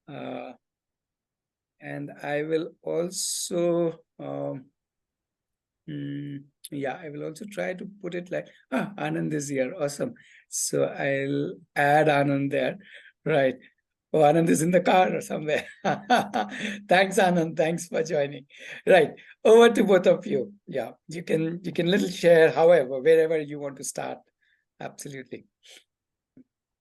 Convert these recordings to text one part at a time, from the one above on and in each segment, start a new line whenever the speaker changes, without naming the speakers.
And I will also, I will also try to put it like, Anand is here. Awesome. So I'll add Anand there. Right. Oh, Anand is in the car or somewhere. Thanks, Anand. Thanks for joining. Right. Over to both of you. Yeah. You can little share, however, wherever you want to start. Absolutely.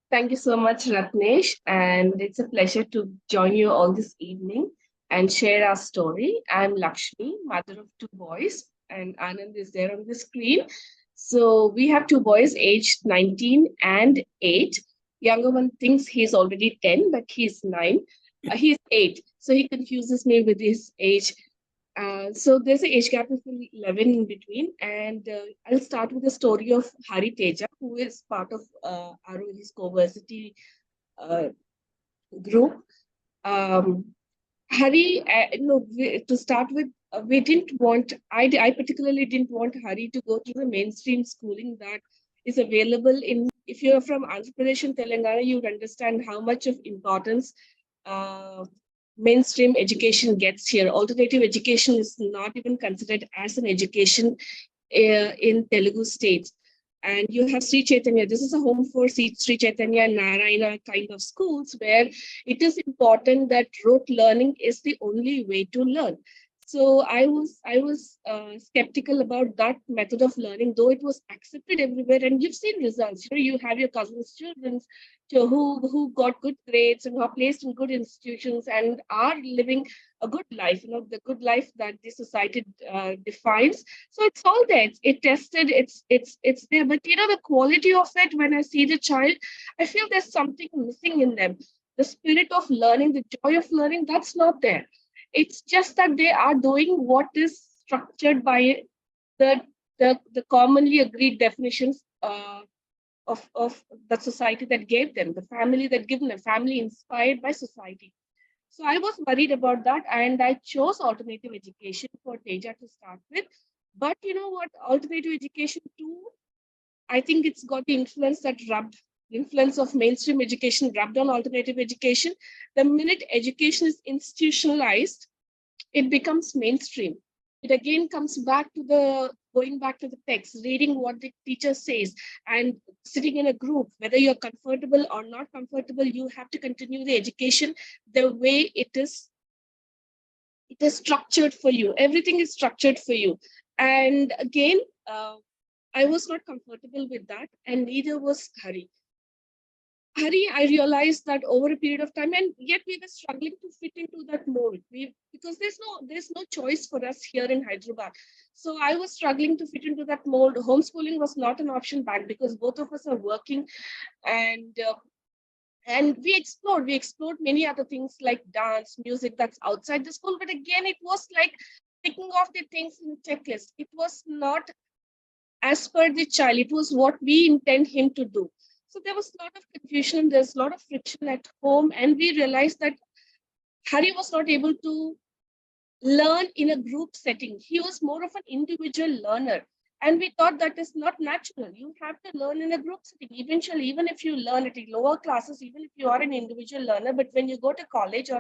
Thank you so much, Ratnesh. And it's a pleasure to join you all this evening and share our story. I'm Lakshmi, mother of two boys, and Anand is there on the screen. So we have two boys aged 19 and 8. Younger one thinks he's already 10, but he's 9. He's 8. So he confuses me with his age. So there's an age gap of 11 in between, and I'll start with the story of Hari Teja, who is part of Aarohi's co-varsity uh, group. Um, Hari, to start with, we didn't want, I particularly didn't want Hari to go through the mainstream schooling that is available in, if you're from Andhra Pradesh and Telangana, you'd understand how much of importance uh, mainstream education gets here. Alternative education is not even considered as an education in Telugu states. And you have Sri Chaitanya. This is a home for Sri Chaitanya and Narayana kind of schools where it is important that rote learning is the only way to learn. So I was skeptical about that method of learning, though it was accepted everywhere, and you've seen results. You have your cousins' children who got good grades and who are placed in good institutions and are living a good life. The good life that the society defines. So it's all there. It tested. It's there. But the quality of it. When I see the child, I feel there's something missing in them. The spirit of learning, the joy of learning, that's not there. It's just that they are doing what is structured by the the commonly agreed definitions of the society that gave them, the family that given them, family inspired by society. So I was worried about that, and I chose alternative education for Teja to start with. But you know what? Alternative education too, I think it's got the influence of mainstream education rubbed on alternative education. The minute education is institutionalized, it becomes mainstream. It again comes back to the going back to the text, reading what the teacher says, and sitting in a group. Whether you're comfortable or not comfortable, you have to continue the education the way it is. It is structured for you. Everything is structured for you. And again, I was not comfortable with that, and neither was Hari. I realized that over a period of time, and yet we were struggling to fit into that mold. Because there's no choice for us here in Hyderabad. So I was struggling to fit into that mold. Homeschooling was not an option back because both of us are working, and we explored many other things like dance, music that's outside the school. But again, it was like picking off the things in the checklist. It was not as per the child. It was what we intend him to do. So there was a lot of confusion, there's a lot of friction at home, and we realized that Hari was not able to learn in a group setting. He was more of an individual learner. And we thought that is not natural. You have to learn in a group setting. Eventually, even if you learn at lower classes, even if you are an individual learner, but when you go to college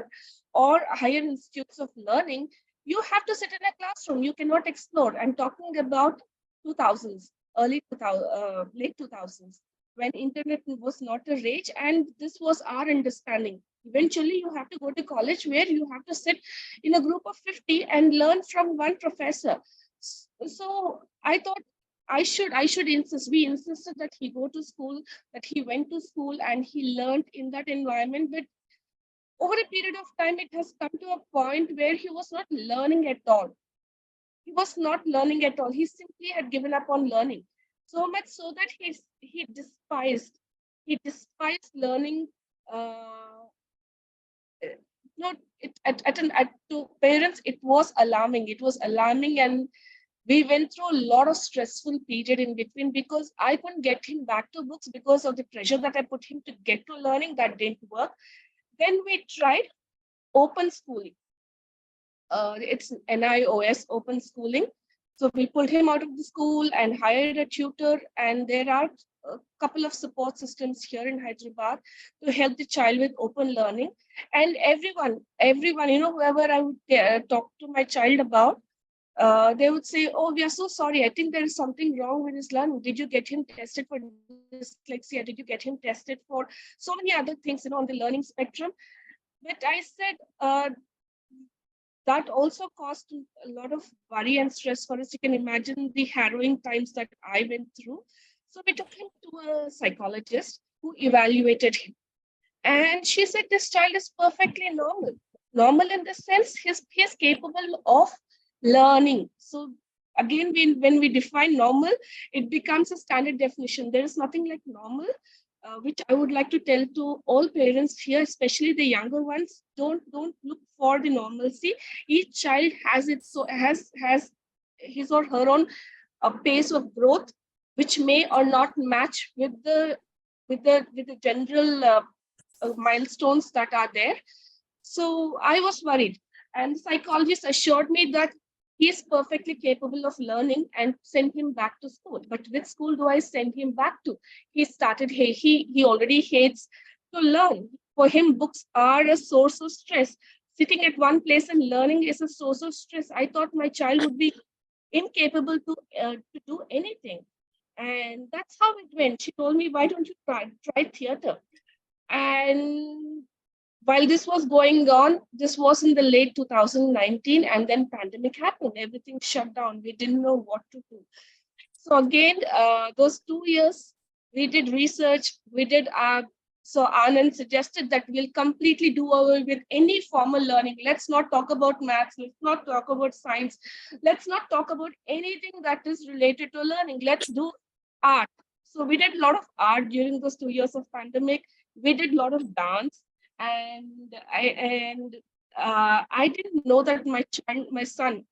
or higher institutes of learning, you have to sit in a classroom. You cannot explore. I'm talking about 2000s, early 2000, late 2000s, when internet was not a rage, and this was our understanding. Eventually, you have to go to college where you have to sit in a group of 50 and learn from one professor. So I thought I should insist. We insisted that he go to school, that he went to school and he learned in that environment. But over a period of time, it has come to a point where he was not learning at all. He was not learning at all. He simply had given up on learning. So much so that he despised learning. Uh, no, to parents it was alarming. It was alarming, and we went through a lot of stressful period in between because I couldn't get him back to books because of the pressure that I put him to get to learning. That didn't work. Then we tried open schooling. It's NIOS, open schooling. So we pulled him out of the school and hired a tutor, and there are a couple of support systems here in Hyderabad to help the child with open learning. And everyone, whoever I would talk to my child about, they would say, "Oh, we are so sorry. I think there is something wrong with his learning. Did you get him tested for dyslexia? Did you get him tested for so many other things, on the learning spectrum?" But I said, that also caused a lot of worry and stress for us. You can imagine the harrowing times that I went through. So we took him to a psychologist who evaluated him. And she said, this child is perfectly normal. Normal in the sense he's capable of learning. So again, when we define normal, it becomes a standard definition. There is nothing like normal, which I would like to tell to all parents here, especially the younger ones. Don't look for the normalcy. Each child has its so has his or her own pace of growth, which may or not match with the general milestones that are there. So I was worried, and the psychologist assured me that he is perfectly capable of learning and sent him back to school. But which school do I send him back to? He already hates to learn. For him, books are a source of stress. Sitting at one place and learning is a source of stress. I thought my child would be incapable to do anything. And that's how it went. She told me, why don't you try theater? And while this was going on, this was in the late 2019, and then pandemic happened. Everything shut down. We didn't know what to do. So again, those 2 years, we did research. So Anand suggested that we'll completely do away with any formal learning. Let's not talk about maths. Let's not talk about science. Let's not talk about anything that is related to learning. Let's do art. So we did a lot of art during those 2 years of pandemic. We did a lot of dance, and I didn't know that my son,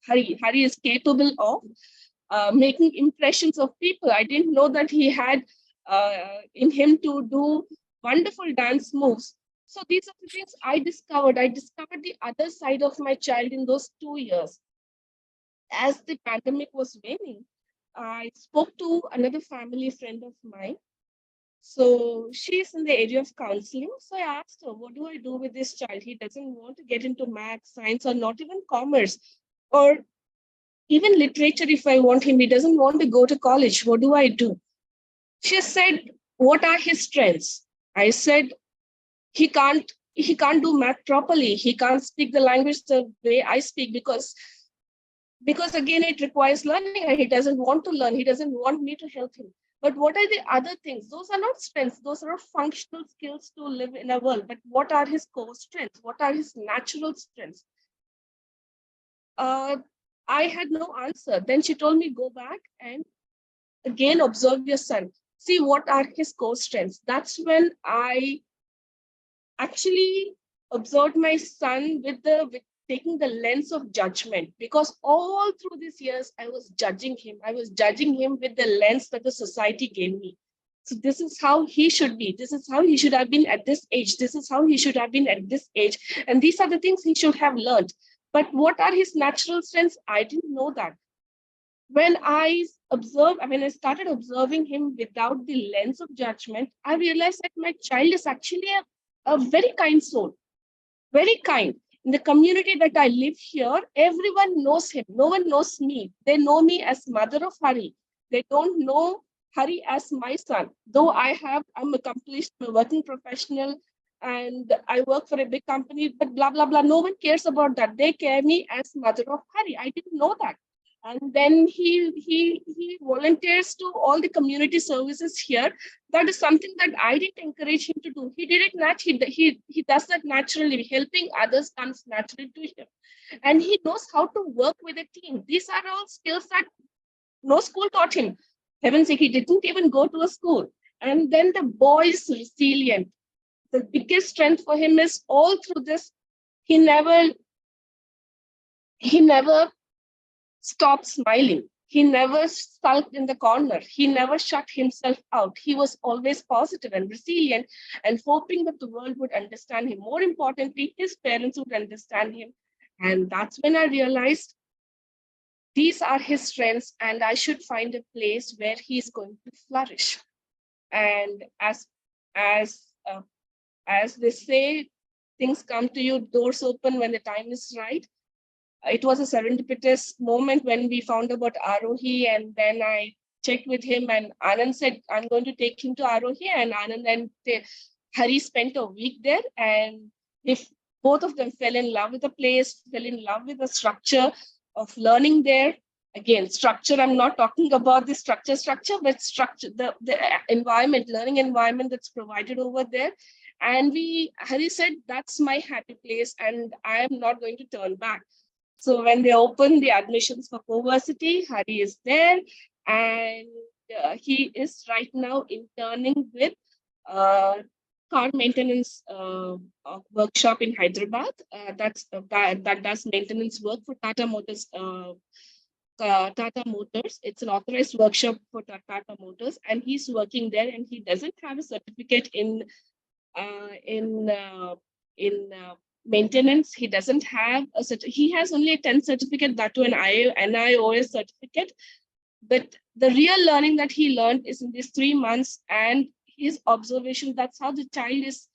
Hari is capable of making impressions of people. I didn't know that he had in him to do wonderful dance moves. So these are the things I discovered. I discovered the other side of my child in those 2 years. As the pandemic was waning, I spoke to another family friend of mine. So she's in the area of counseling. So I asked her, what do I do with this child? He doesn't want to get into math, science, or not even commerce, or even literature. If I want him, he doesn't want to go to college. What do I do? She said, what are his strengths? I said, he can't do math properly. He can't speak the language the way I speak because again, it requires learning and he doesn't want to learn. He doesn't want me to help him. But what are the other things? Those are not strengths. Those are functional skills to live in a world. But what are his core strengths? What are his natural strengths? I had no answer. Then she told me, go back and again observe your son. See what are his core strengths. That's when I actually observed my son with taking the lens of judgment, because all through these years I was judging him. I was judging him with the lens that the society gave me. So this is how he should be. This is how he should have been at this age. This is how he should have been at this age. And these are the things he should have learned. But what are his natural strengths? I didn't know that. When I started observing him without the lens of judgment, I realized that my child is actually a very kind soul, very kind. In the community that I live here, everyone knows him. No one knows me. They know me as mother of Hari. They don't know Hari as my son. Though I'm accomplished, I'm a working professional, and I work for a big company, but blah, blah, blah. No one cares about that. They care me as mother of Hari. I didn't know that. And then he volunteers to all the community services here. That is something that I didn't encourage him to do. He did it naturally. He does that naturally. Helping others comes naturally to him, and he knows how to work with a team. These are all skills that no school taught him. Heaven's sake, he didn't even go to a school. And then the boy is resilient. The biggest strength for him is all through this. He never stopped smiling. He never sulked in the corner. He never shut himself out. He was always positive and resilient and hoping that the world would understand him. More importantly, his parents would understand him. And that's when I realized these are his strengths, and I should find a place where he's going to flourish. And as uh, as they say, things come to you, doors open when the time is right. It was a serendipitous moment when we found about Aarohi, and then I checked with him, and Anand said, I'm going to take him to Aarohi, and Anand and Hari spent a week there, and if both of them fell in love with the place, fell in love with the structure of learning there. Again, structure, I'm not talking about the structure, but structure, the environment, learning environment that's provided over there. And Hari said, that's my happy place, and I am not going to turn back. So when they open the admissions for co-varsity, Hari is there, and he is right now interning with car maintenance workshop in Hyderabad. That does maintenance work for Tata Motors. Tata Motors. It's an authorized workshop for Tata Motors, and he's working there. And he doesn't have a certificate in uh, in uh, maintenance. He doesn't have he has only a 10 certificate, that to an NIOS certificate. But the real learning that he learned is in these 3 months, and his observation. That's how the child is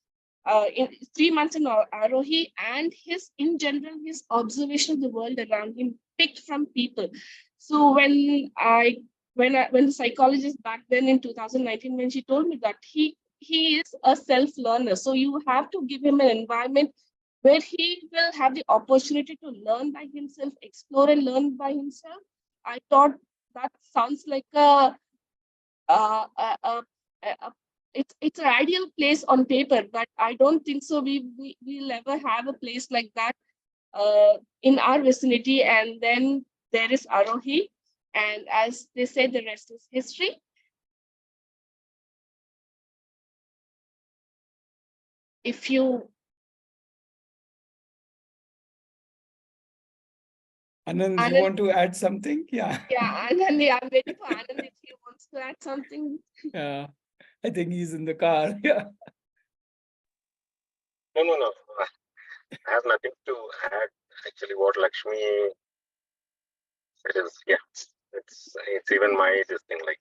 in 3 months in Aarohi, and in general, his observation of the world around him, picked from people. So when the psychologist back then in 2019, when she told me that he is a self-learner, so you have to give him an environment where he will have the opportunity to learn by himself, explore and learn by himself. I thought that sounds like uh, uh, uh, it's an ideal place on paper, but I don't think so. We'll ever have a place like that in our vicinity. And then there is Aarohi, and as they say, the rest is history. If you
Anand, you
Anand,
want to add something? Yeah.
yeah, Anand, yeah, I'm waiting for Anand if he wants to add something.
Yeah. I think he's in the car. Yeah.
No. I have nothing to add. Actually, what Lakshmi said is, yeah, it's even my this thing. Like,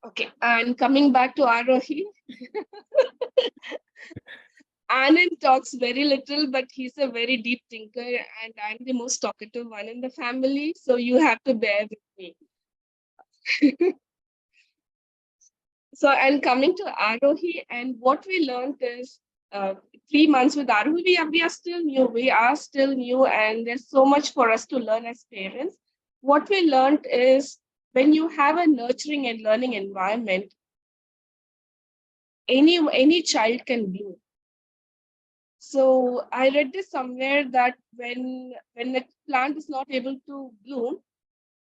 Okay, and coming back to Aarohi, Anand talks very little, but he's a very deep thinker, and I'm the most talkative one in the family, so you have to bear with me. So, and coming to Aarohi, and what we learned is 3 months with Aarohi, we are still new. We are still new, and there's so much for us to learn as parents. What we learned is when you have a nurturing and learning environment, any child can bloom. So I read this somewhere that when a plant is not able to bloom,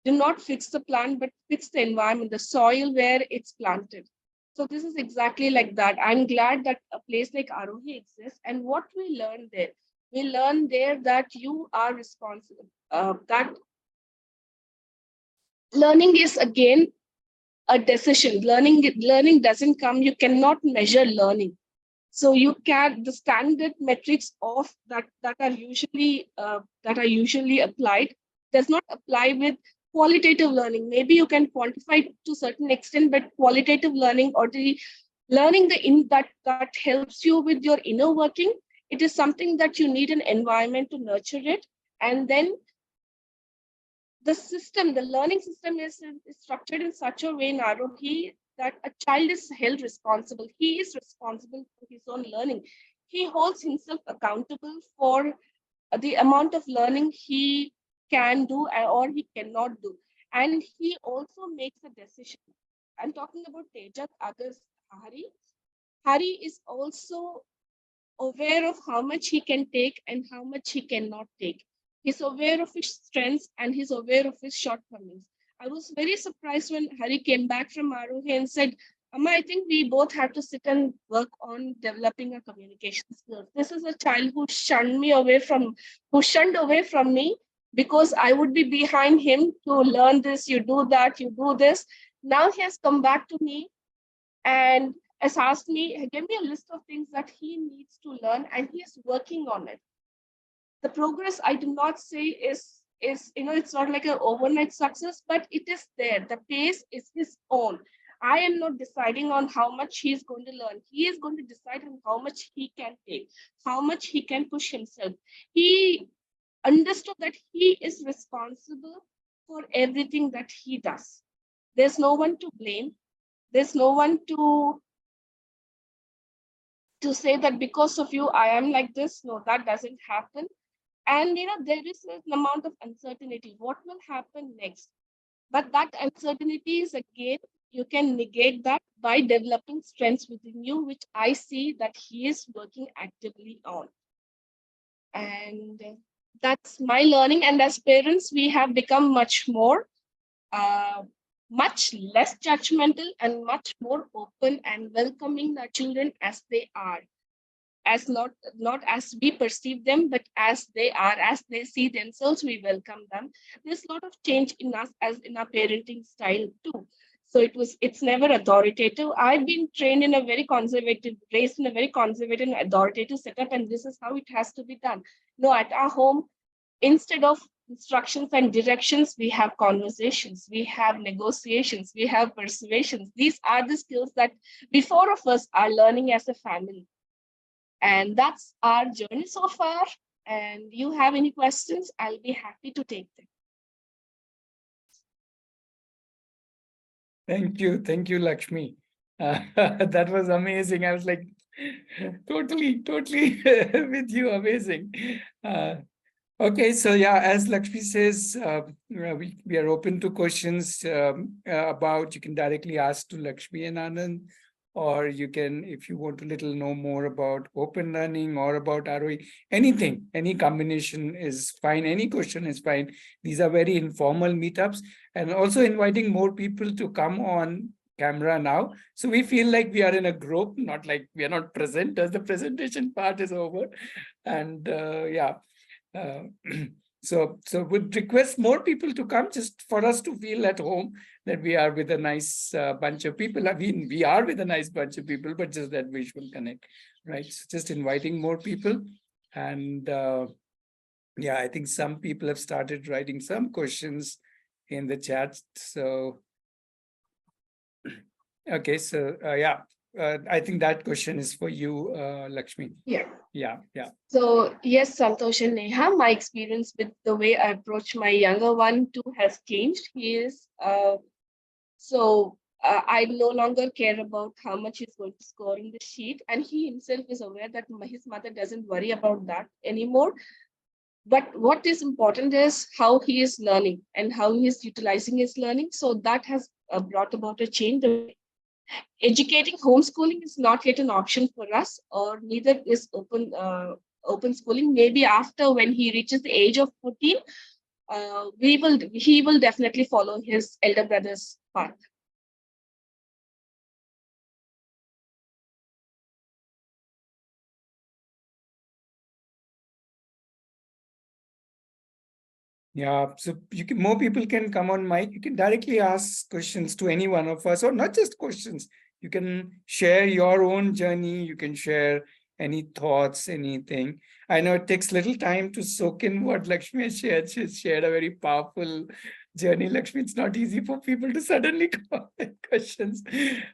do not fix the plant, but fix the environment, the soil where it's planted. So this is exactly like that. I'm glad that a place like Aarohi exists. And what we learn there that you are responsible. That learning is again a decision. Learning doesn't come. You cannot measure learning. So the standard metrics of that are usually applied does not apply with qualitative learning. Maybe you can quantify it to a certain extent, but qualitative learning, or the learning that helps you with your inner working, it is something that you need an environment to nurture it. And then the learning system is structured in such a way in Aarohi that a child is held responsible. He is responsible for his own learning. He holds himself accountable for the amount of learning he can do or he cannot do. And he also makes a decision. I'm talking about Tejat, others, Hari. Hari is also aware of how much he can take and how much he cannot take. He's aware of his strengths and he's aware of his shortcomings. I was very surprised when Hari came back from Aarohi and said, Amma, I think we both have to sit and work on developing our communication skills. This is a child who shunned away from me because I would be behind him to learn this, you do that, you do this. Now he has come back to me and has asked me, give me a list of things that he needs to learn, and he is working on it. The progress, I do not say is it's not like an overnight success, but it is there. The pace is his own. I am not deciding on how much he is going to learn. He is going to decide on how much he can take, how much he can push himself. He understood that he is responsible for everything that he does. There's no one to blame. There's no one to say that because of you I am like this. No, that doesn't happen. And there is an amount of uncertainty. What will happen next? But that uncertainty is, again, you can negate that by developing strengths within you, which I see that he is working actively on. And that's my learning. And as parents, we have become much more much less judgmental and much more open and welcoming the children as they are, as not as we perceive them, but as they are, as they see themselves, we welcome them. There's a lot of change in us as in our parenting style too. So it's never authoritative. I've been trained in a very conservative, raised in a very conservative and authoritative setup, and this is how it has to be done. No, at our home, instead of instructions and directions, we have conversations, we have negotiations, we have persuasions. These are the skills that we four of us are learning as a family. And that's our journey so far. And you have any questions, I'll be happy to take them.
Thank you, Lakshmi. That was amazing. I was like, totally with you, amazing. Okay, so yeah, as Lakshmi says, we are open to questions about, you can directly ask to Lakshmi and Anand, or you can, if you want to little know more about open learning or about Aarohi, anything, any combination is fine, any question is fine. These are very informal meetups, and also inviting more people to come on camera now. So we feel like we are in a group, not like we are not presenters. The presentation part is over. And yeah. So would request more people to come, just for us to feel at home that we are with a nice bunch of people. I mean, we are with a nice bunch of people, but just that visual connect, right? So just inviting more people. And yeah, I think some people have started writing some questions in the chat. So, okay, so yeah, I think that question is for you, Lakshmi.
Yeah.
Yeah.
So yes, Santosh and Neha, my experience with the way I approach my younger one too has changed. He is I no longer care about how much he's going to score in the sheet, and he himself is aware that his mother doesn't worry about that anymore. But what is important is how he is learning and how he is utilizing his learning. So that has brought about a change. Educating homeschooling is not yet an option for us, or neither is open schooling. Maybe after, when he reaches the age of 14, he will definitely follow his elder brother's path.
Yeah, so more people can come on mic. You can directly ask questions to any one of us, or not just questions. You can share your own journey. You can share any thoughts, anything. I know it takes little time to soak in what Lakshmi has shared. She's shared a very powerful journey. Lakshmi, it's not easy for people to suddenly come up with questions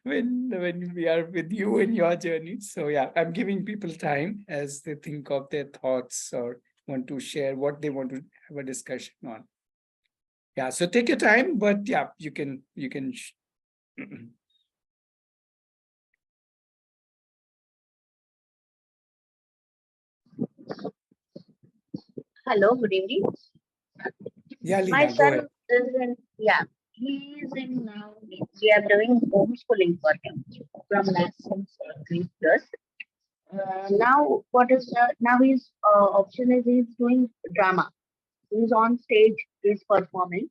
when we are with you in your journey. So yeah, I'm giving people time as they think of their thoughts or want to share what they want to have a discussion on. Yeah, so take your time, but yeah, you can
Hello, good evening.
yeah,
My
Leena, go
son
ahead.
is in, yeah, he is in now, we are doing homeschooling for him from last since 3 years. Now, now his option is he's doing drama. He's on stage, he's performing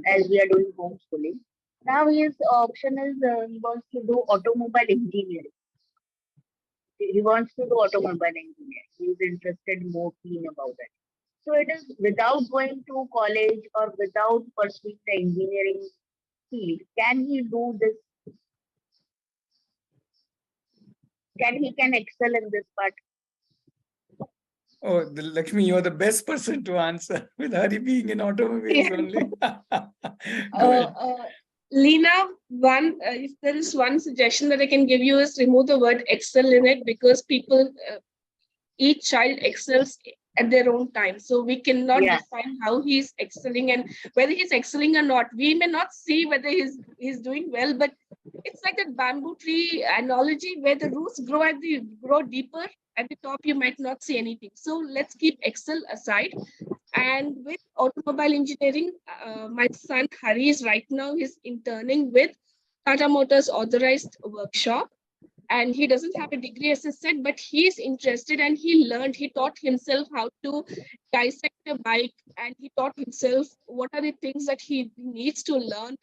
as we are doing homeschooling. Now his option is he wants to do automobile engineering. He wants to do automobile engineering. He's interested, more keen about it. So it is without going to college or without pursuing the engineering field. Can he do this? Can excel in this part?
Oh, Lakshmi, you're the best person to answer with Hari being in automobiles
Yeah.
only. Go ahead.
Lena, if there is one suggestion that I can give you is remove the word excel in it, because each child excels at their own time. So we cannot
Yeah.
define how he's excelling and whether he's excelling or not. We may not see whether he's doing well, but it's like that bamboo tree analogy where the roots grow deeper. At the top, you might not see anything. So let's keep Excel aside. And with automobile engineering, my son Hari is right now he's interning with Tata Motors authorized workshop, and he doesn't have a degree as I said, but he's interested and he taught himself how to dissect a bike, and he taught himself what are the things that he needs to learn.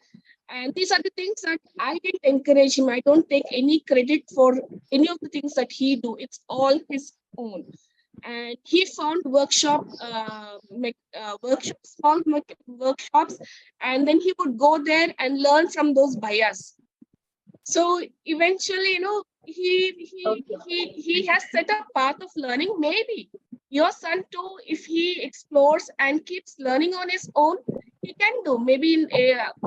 And these are the things that I didn't encourage him. I don't take any credit for any of the things that he do. It's all his own. And he found workshops, and then he would go there and learn from those buyers. So eventually, he has set a path of learning. Maybe your son too, if he explores and keeps learning on his own, he can do. Maybe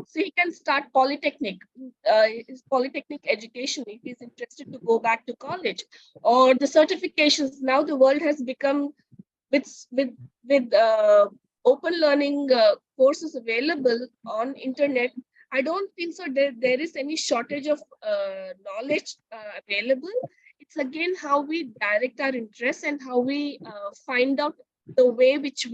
so he can start his polytechnic education if he's interested to go back to college, or the certifications. Now the world has become with open learning courses available on internet. I don't think so there is any shortage of knowledge available. It's again how we direct our interests and how we find out the way which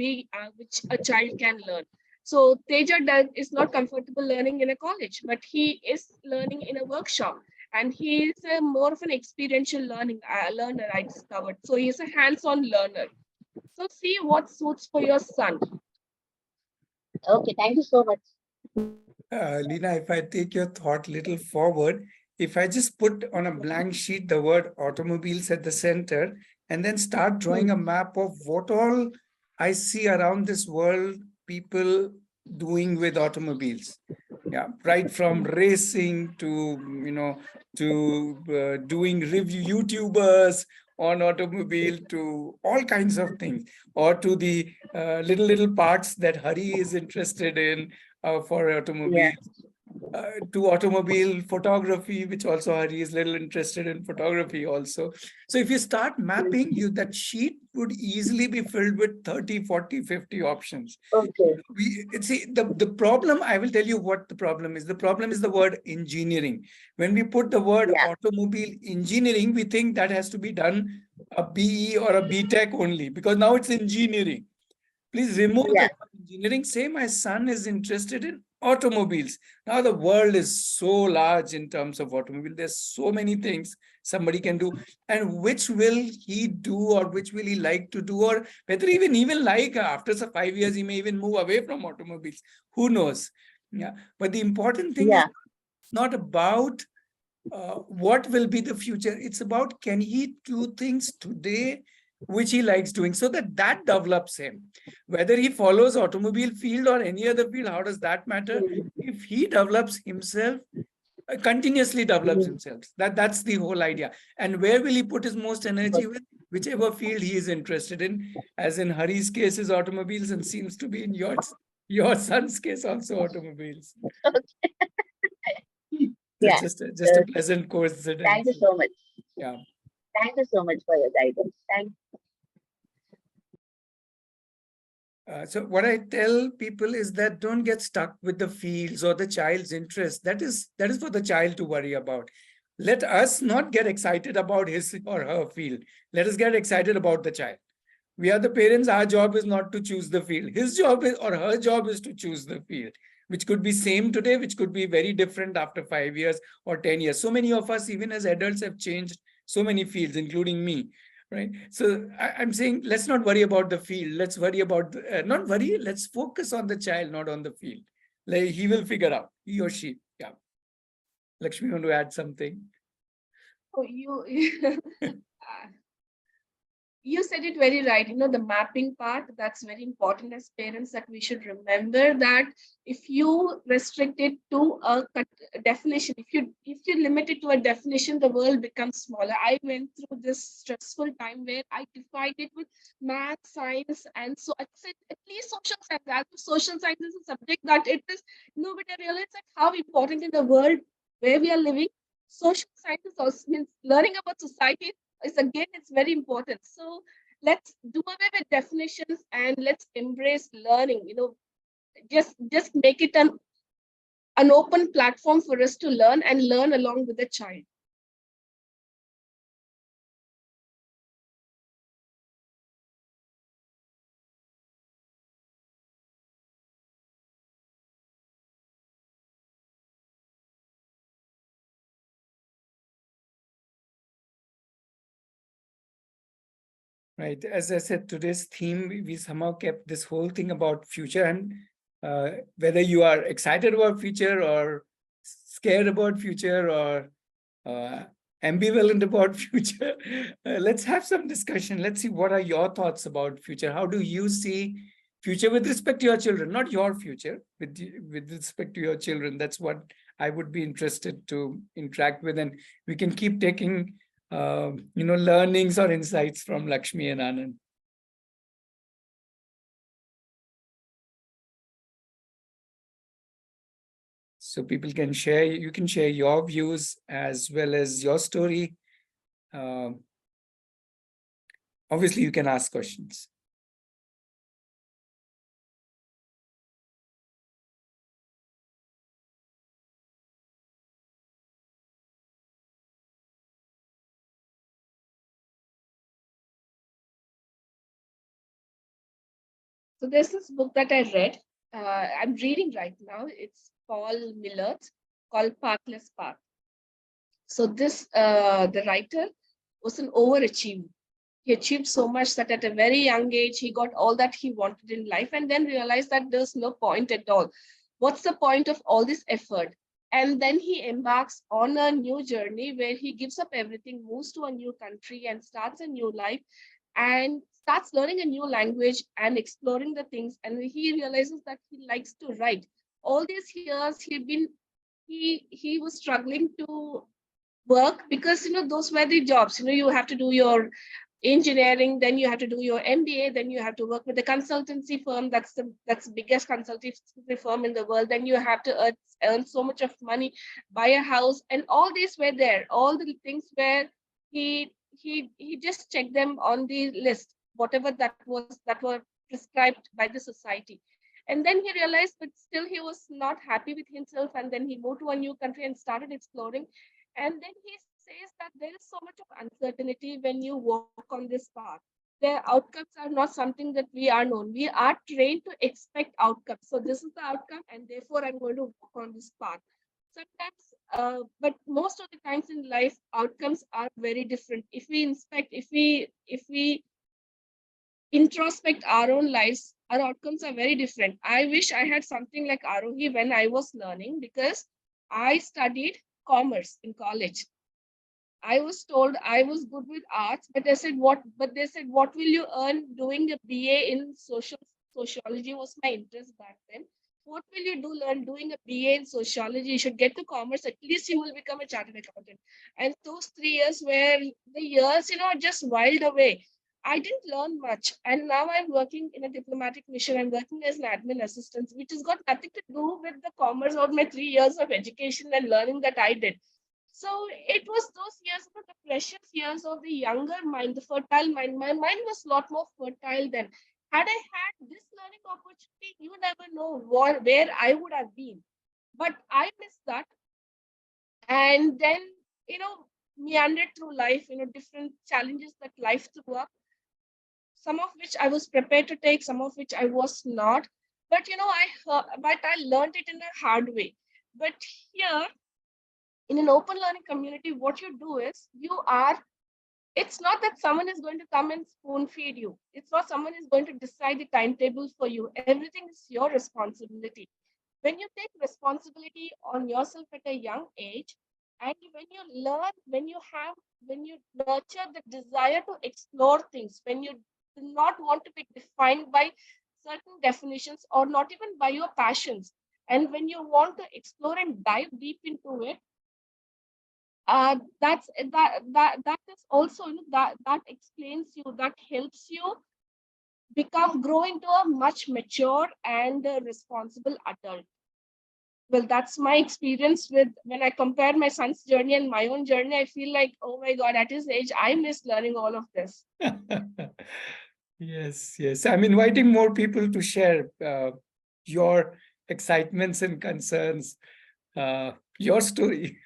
which a child can learn. So Teja is not comfortable learning in a college, but he is learning in a workshop, and he is more of an experiential learner. I discovered. So he's a hands-on learner. So see what suits for your son.
Okay, thank you so much.
Lina, if I take your thought little forward, if I just put on a blank sheet the word automobiles at the center and then start drawing a map of what all I see around this world, people doing with automobiles. Yeah, right from racing to, doing review YouTubers on automobile to all kinds of things, or to the little parts that Hari is interested in for
Yeah.
automobiles, to automobile photography, which also Hari is little interested in photography also. So if you start mapping, that sheet would easily be filled with 30, 40, 50 options.
Okay.
See, the problem, I will tell you what the problem is. The problem is the word engineering. When we put the word
Yeah.
automobile engineering, we think that has to be done a BE or a BTech only, because now it's engineering. Please remove the
Yeah.
word engineering. Say my son is interested in automobiles. Now the world is so large in terms of automobile. There's so many things somebody can do, and which will he do, or which will he like to do, or whether even like after 5 years he may even move away from automobiles. Who knows? Yeah. But the important thing is
Yeah.
not about what will be the future. It's about, can he do things today which he likes doing, so that develops him. Whether he follows automobile field or any other field, how does that matter? If he develops himself, continuously develops
Mm.
himself, that's the whole idea. And where will he put his most energy? With whichever field he is interested in, as in Hari's case is automobiles, and seems to be in your son's case also automobiles. It's
Yeah.
just a pleasant
Thank
coincidence.
you so much.
Yeah.
Thank you so much for your guidance. Thank
So what I tell people is that don't get stuck with the fields or the child's interest. That is for the child to worry about. Let us not get excited about his or her field. Let us get excited about the child. We are the parents. Our job is not to choose the field. His job is, or her job is, to choose the field, which could be same today, which could be very different after 5 years or 10 years. So many of us, even as adults, have changed so many fields, including me. Right. So I'm saying, let's not worry about the field. Let's worry about, not worry, let's focus on the child, not on the field. Like, he will figure out, he or she. Yeah. Lakshmi, want to add something?
Oh, you You said it very right. The mapping part, that's very important as parents, that we should remember that if you restrict it to a definition, if you limit it to a definition, the world becomes smaller. I went through this stressful time where I defined it with math, science, and so I said at least social science. As if social science is a subject that it is, nobody realizes that how important in the world where we are living. Social sciences also means learning about society is, again, it's very important. So let's do away with definitions and let's embrace learning. Just make it an open platform for us to learn and learn along with the child.
Right. As I said, today's theme, we somehow kept this whole thing about future, and whether you are excited about future or scared about future or ambivalent about future, let's have some discussion. Let's see what are your thoughts about future. How do you see future with respect to your children, not your future, with respect to your children? That's what I would be interested to interact with, and we can keep taking learnings or insights from Lakshmi and Anand. So people can share, you can share your views as well as your story. Obviously, you can ask questions.
So there's this book that I read. I'm reading right now. It's Paul Miller's, called Pathless Path. So the writer was an overachiever. He achieved so much that at a very young age, he got all that he wanted in life and then realized that there's no point at all. What's the point of all this effort? And then he embarks on a new journey where he gives up everything, moves to a new country and starts a new life and starts learning a new language and exploring the things. And he realizes that he likes to write. All these years he was struggling to work because those were the jobs. You have to do your engineering, then you have to do your MBA, then you have to work with a consultancy firm, that's the biggest consultancy firm in the world, then you have to earn so much of money, buy a house, and all these were there, all the things where he just checked them on the list, whatever that were prescribed by the society. And then he realized but still he was not happy with himself, and then he moved to a new country and started exploring. And then he says that there is so much of uncertainty when you walk on this path. The outcomes are not something that we are known. We are trained to expect outcomes. So this is the outcome, and therefore I'm going to walk on this path. Sometimes, but most of the times in life, outcomes are very different. If we introspect our own lives, our outcomes are very different. I wish I had something like Aarohi when I was learning, because I studied commerce in college. I was told I was good with arts, but they said what will you earn doing a BA in sociology was my interest back then. What will you do learn doing a BA in sociology? You should get to commerce, at least you will become a chartered accountant. And those 3 years were the years, just whiled away. I didn't learn much. And now I'm working in a diplomatic mission. I'm working as an admin assistant, which has got nothing to do with the commerce or my 3 years of education and learning that I did. So it was those years, the precious years of the younger mind, the fertile mind. My mind was a lot more fertile then. Had I had this learning opportunity, you never know where I would have been. But I missed that. And then, meandered through life, different challenges that life threw up, some of which I was prepared to take, some of which I was not. But, I learned it in a hard way. But here, in an open learning community, what you do is it's not that someone is going to come and spoon feed you. It's not someone is going to decide the timetable for you. Everything is your responsibility. When you take responsibility on yourself at a young age, And when you learn, when you nurture the desire to explore things, when you do not want to be defined by certain definitions or not even by your passions, and when you want to explore and dive deep into it, that is also, that explains you, that helps you grow into a much mature and responsible adult. Well, that's my experience with, when I compare my son's journey and my own journey, I feel like, oh my God, at his age, I miss learning all of this.
Yes, yes. I'm inviting more people to share your excitements and concerns, your story.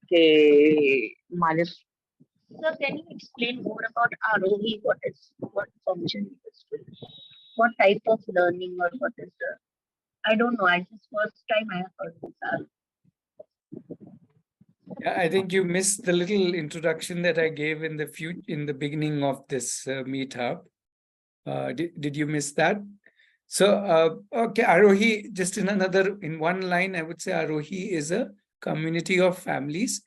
Okay, Majas. So can you explain more about Aarohi? What function it is doing? What type of learning or what is the? I don't know. I just first time I have heard this.
Yeah, I think you missed the little introduction that I gave in the beginning of this meetup. Did you miss that? So, okay, Aarohi, just in one line, I would say Aarohi is a community of families,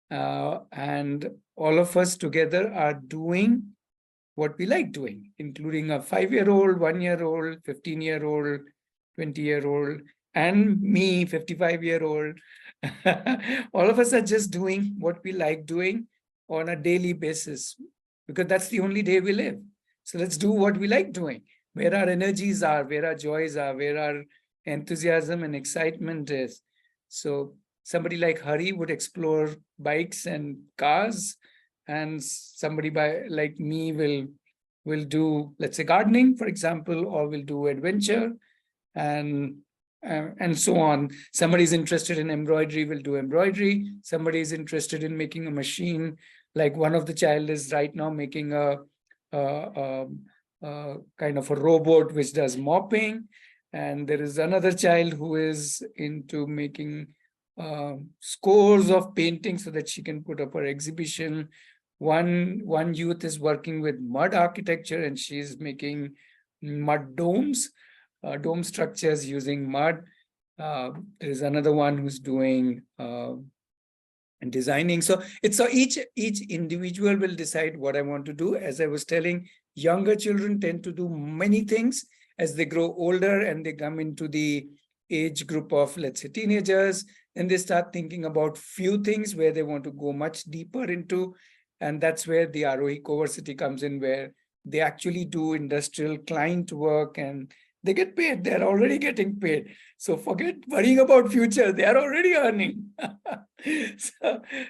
and all of us together are doing what we like doing, including a 5-year-old, 1-year-old, 15-year-old, 20-year-old, and me, 55-year-old. All of us are just doing what we like doing on a daily basis, because that's the only day we live. So let's do what we like doing, where our energies are, where our joys are, where our enthusiasm and excitement is. So somebody like Hari would explore bikes and cars, and somebody like me will do, let's say, gardening, for example, or will do adventure, and so on. Somebody is interested in embroidery, will do embroidery. Somebody is interested in making a machine, like one of the child is right now making a kind of a robot which does mopping, and there is another child who is into making scores of paintings so that she can put up her exhibition. One youth is working with mud architecture, and she's making mud domes, dome structures using mud. There is another one who's doing and designing. So each individual will decide what I want to do. As I was telling, younger children tend to do many things. As they grow older and they come into the age group of, let's say, teenagers, and they start thinking about few things where they want to go much deeper into. And that's where the Aarohi Coversity comes in, where they actually do industrial client work and they get paid. They're already getting paid. So forget worrying about future. They are already earning.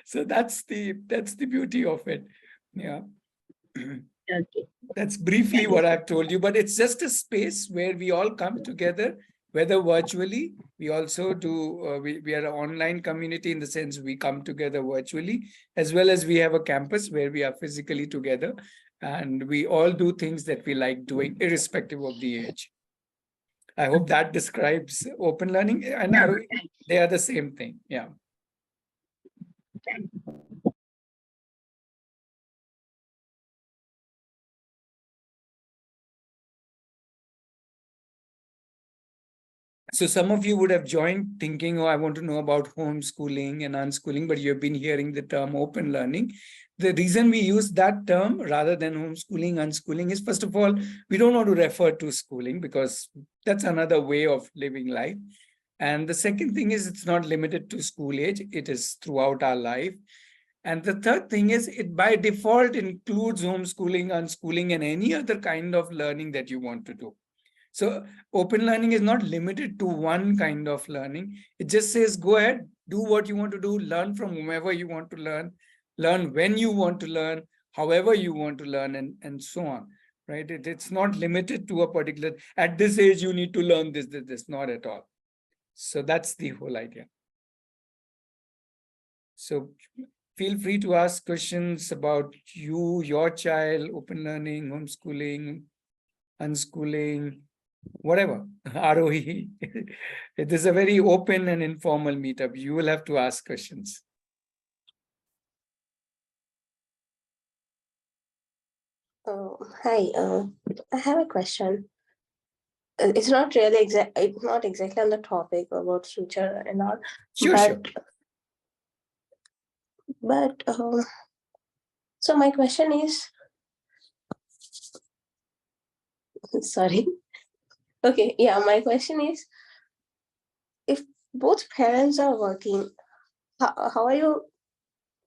So that's the beauty of it. Yeah.
Okay.
That's briefly what I've told you, but it's just a space where we all come together, whether virtually. We also do, we are an online community in the sense we come together virtually, as well as we have a campus where we are physically together, and we all do things that we like doing, irrespective of the age. I hope that describes open learning, and
Yeah,
they are the same thing. Yeah. So some of you would have joined thinking, oh, I want to know about homeschooling and unschooling, but you've been hearing the term open learning. The reason we use that term rather than homeschooling, unschooling is, first of all, we don't want to refer to schooling because that's another way of living life. And the second thing is, it's not limited to school age. It is throughout our life. And the third thing is, it by default includes homeschooling, unschooling, and any other kind of learning that you want to do. So open learning is not limited to one kind of learning. It just says, go ahead, do what you want to do, learn from whomever you want to learn when you want to learn, however you want to learn, and so on, right? It's not limited to a particular, at this age, you need to learn this, not at all. So that's the whole idea. So feel free to ask questions about you, your child, open learning, homeschooling, unschooling, whatever, Aarohi. It is a very open and informal meetup. You will have to ask questions.
Hi, I have a question. It's not really it's not exactly on the topic about future and all,
Sure, sure.
but so my question is, sorry. Okay, yeah, my question is, if both parents are working, how are you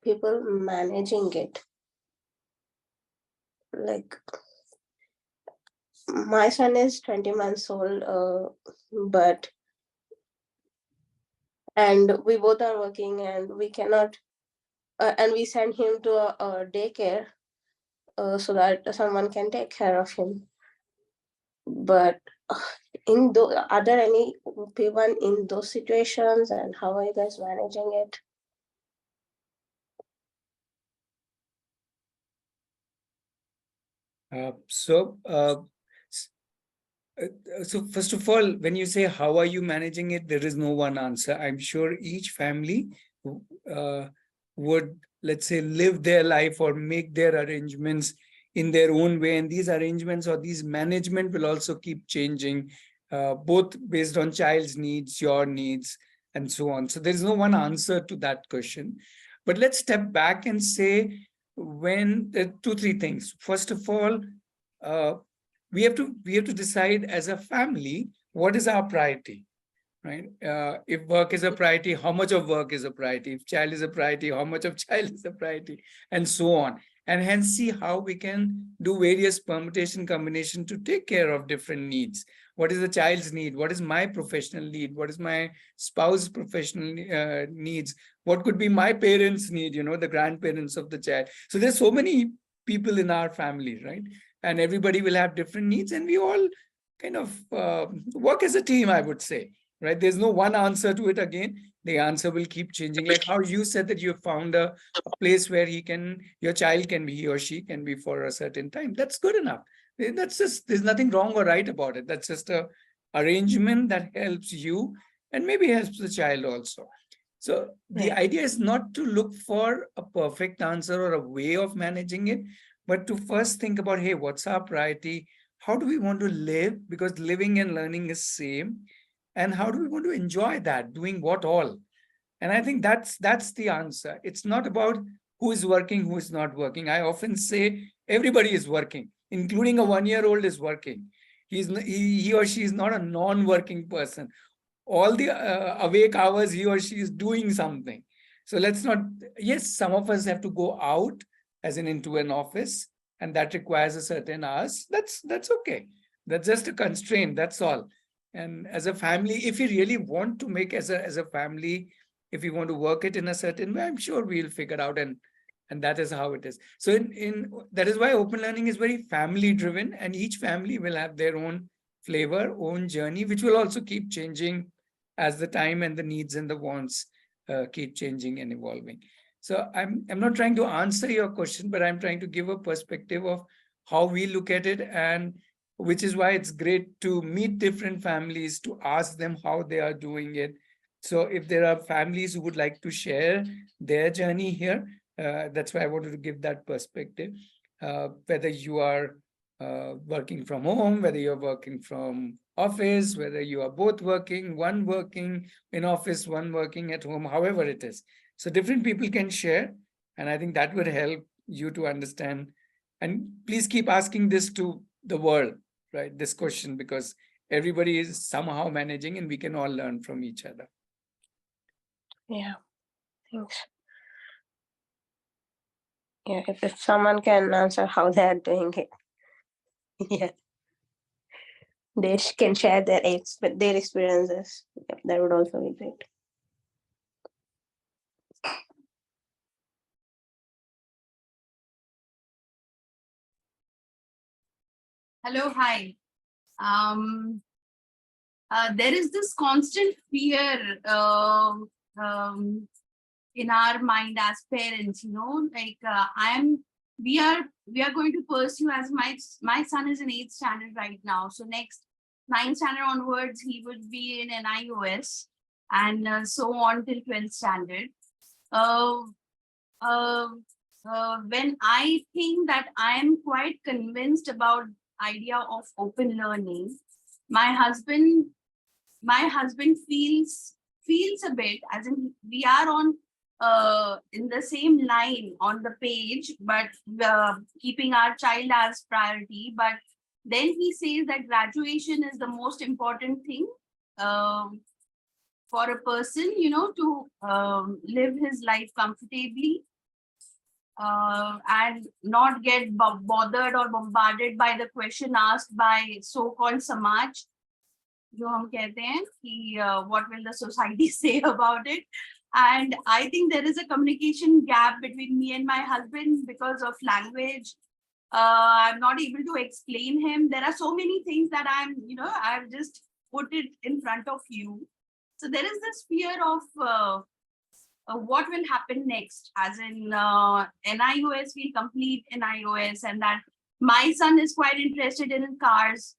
people managing it? Like, my son is 20 months old, and we both are working, and we cannot, and we send him to a daycare so that someone can take care of him. But are there any people in those situations, and how are you guys managing it?
So first of all, when you say how are you managing it, there is no one answer. I'm sure each family would, let's say, live their life or make their arrangements in their own way, and these arrangements or these management will also keep changing, both based on child's needs, your needs, and so on. So there's no one answer to that question. But let's step back and say, when two, three things. First of all, we have to decide as a family what is our priority, right? If work is a priority, how much of work is a priority? If child is a priority, how much of child is a priority, and so on. And hence see how we can do various permutation combination to take care of different needs. What is the child's need? What is my professional need? What is my spouse's professional needs? What could be my parents' need, the grandparents of the child? So there's so many people in our family, right? And everybody will have different needs, and we all kind of work as a team, I would say, right? There's no one answer to it. Again, the answer will keep changing. Like how you said that you have found a place where your child can be, he or she can be for a certain time. That's good enough. That's just, there's nothing wrong or right about it. That's just a arrangement that helps you and maybe helps the child also. So the idea is not to look for a perfect answer or a way of managing it, but to first think about, hey, what's our priority? How do we want to live? Because living and learning is same. And how do we want to enjoy that? Doing what all? And I think that's the answer. It's not about who is working, who is not working. I often say everybody is working, including a 1-year-old is working. He or she is not a non-working person. All the awake hours, he or she is doing something. So let's not, yes, some of us have to go out, as in into an office, and that requires a certain hours. That's okay. That's just a constraint, that's all. And as a family, if you really want to make as a family, if you want to work it in a certain way, I'm sure we'll figure out, and that is how it is. So in that is why open learning is very family driven, and each family will have their own flavor, own journey, which will also keep changing as the time and the needs and the wants keep changing and evolving. So I'm not trying to answer your question, but I'm trying to give a perspective of how we look at it, and which is why it's great to meet different families, to ask them how they are doing it. So if there are families who would like to share their journey here, that's why I wanted to give that perspective. Whether you are working from home, whether you're working from office, whether you are both working, one working in office, one working at home, however it is. So different people can share, and I think that would help you to understand. And please keep asking this to the world, right? This question, because everybody is somehow managing and we can all learn from each other.
Yeah, thanks. Yeah, if someone can answer how they are doing it, yeah, they can share their experiences. Yeah, that would also be great.
Hello, hi. There is this constant fear in our mind as parents, like we are going to pursue, as my son is in 8th standard right now. So next 9th standard onwards, he would be in NIOS and so on till 12th standard. Uh, uh, when I think that I am quite convinced about idea of open learning, my husband feels a bit, as in we are on in the same line on the page, but keeping our child as priority. But then he says that graduation is the most important thing for a person, to live his life comfortably and not get bothered or bombarded by the question asked by so-called Samaj. जो हम कहते हैं कि what will the society say about it. And I think there is a communication gap between me and my husband because of language. I'm not able to explain him. There are so many things that I've just put it in front of you. So there is this fear of what will happen next, as in NIOS will complete NIOS, and that my son is quite interested in cars.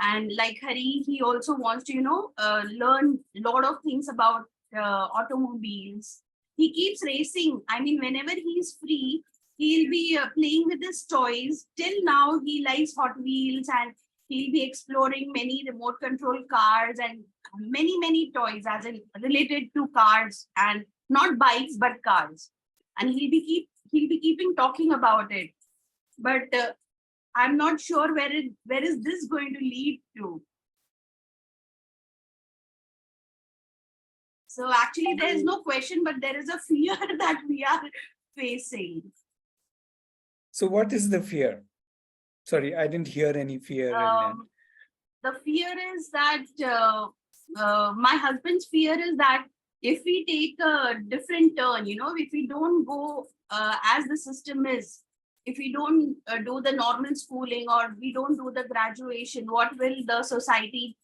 And like Hari, he also wants to, learn a lot of things about automobiles. He keeps racing. I mean, whenever he's free, he'll be playing with his toys. Till now, he likes Hot Wheels, and he'll be exploring many remote control cars and many, many toys, as in related to cars, and not bikes, but cars. And he'll be keeping talking about it. But I'm not sure where is this going to lead to. So actually there is no question, but there is a fear that we are facing.
So what is the fear? Sorry, I didn't hear any fear in that.
The fear is that my husband's fear is that if we take a different turn, if we don't go as the system is, if we don't do the normal schooling or we don't do the graduation, what will the society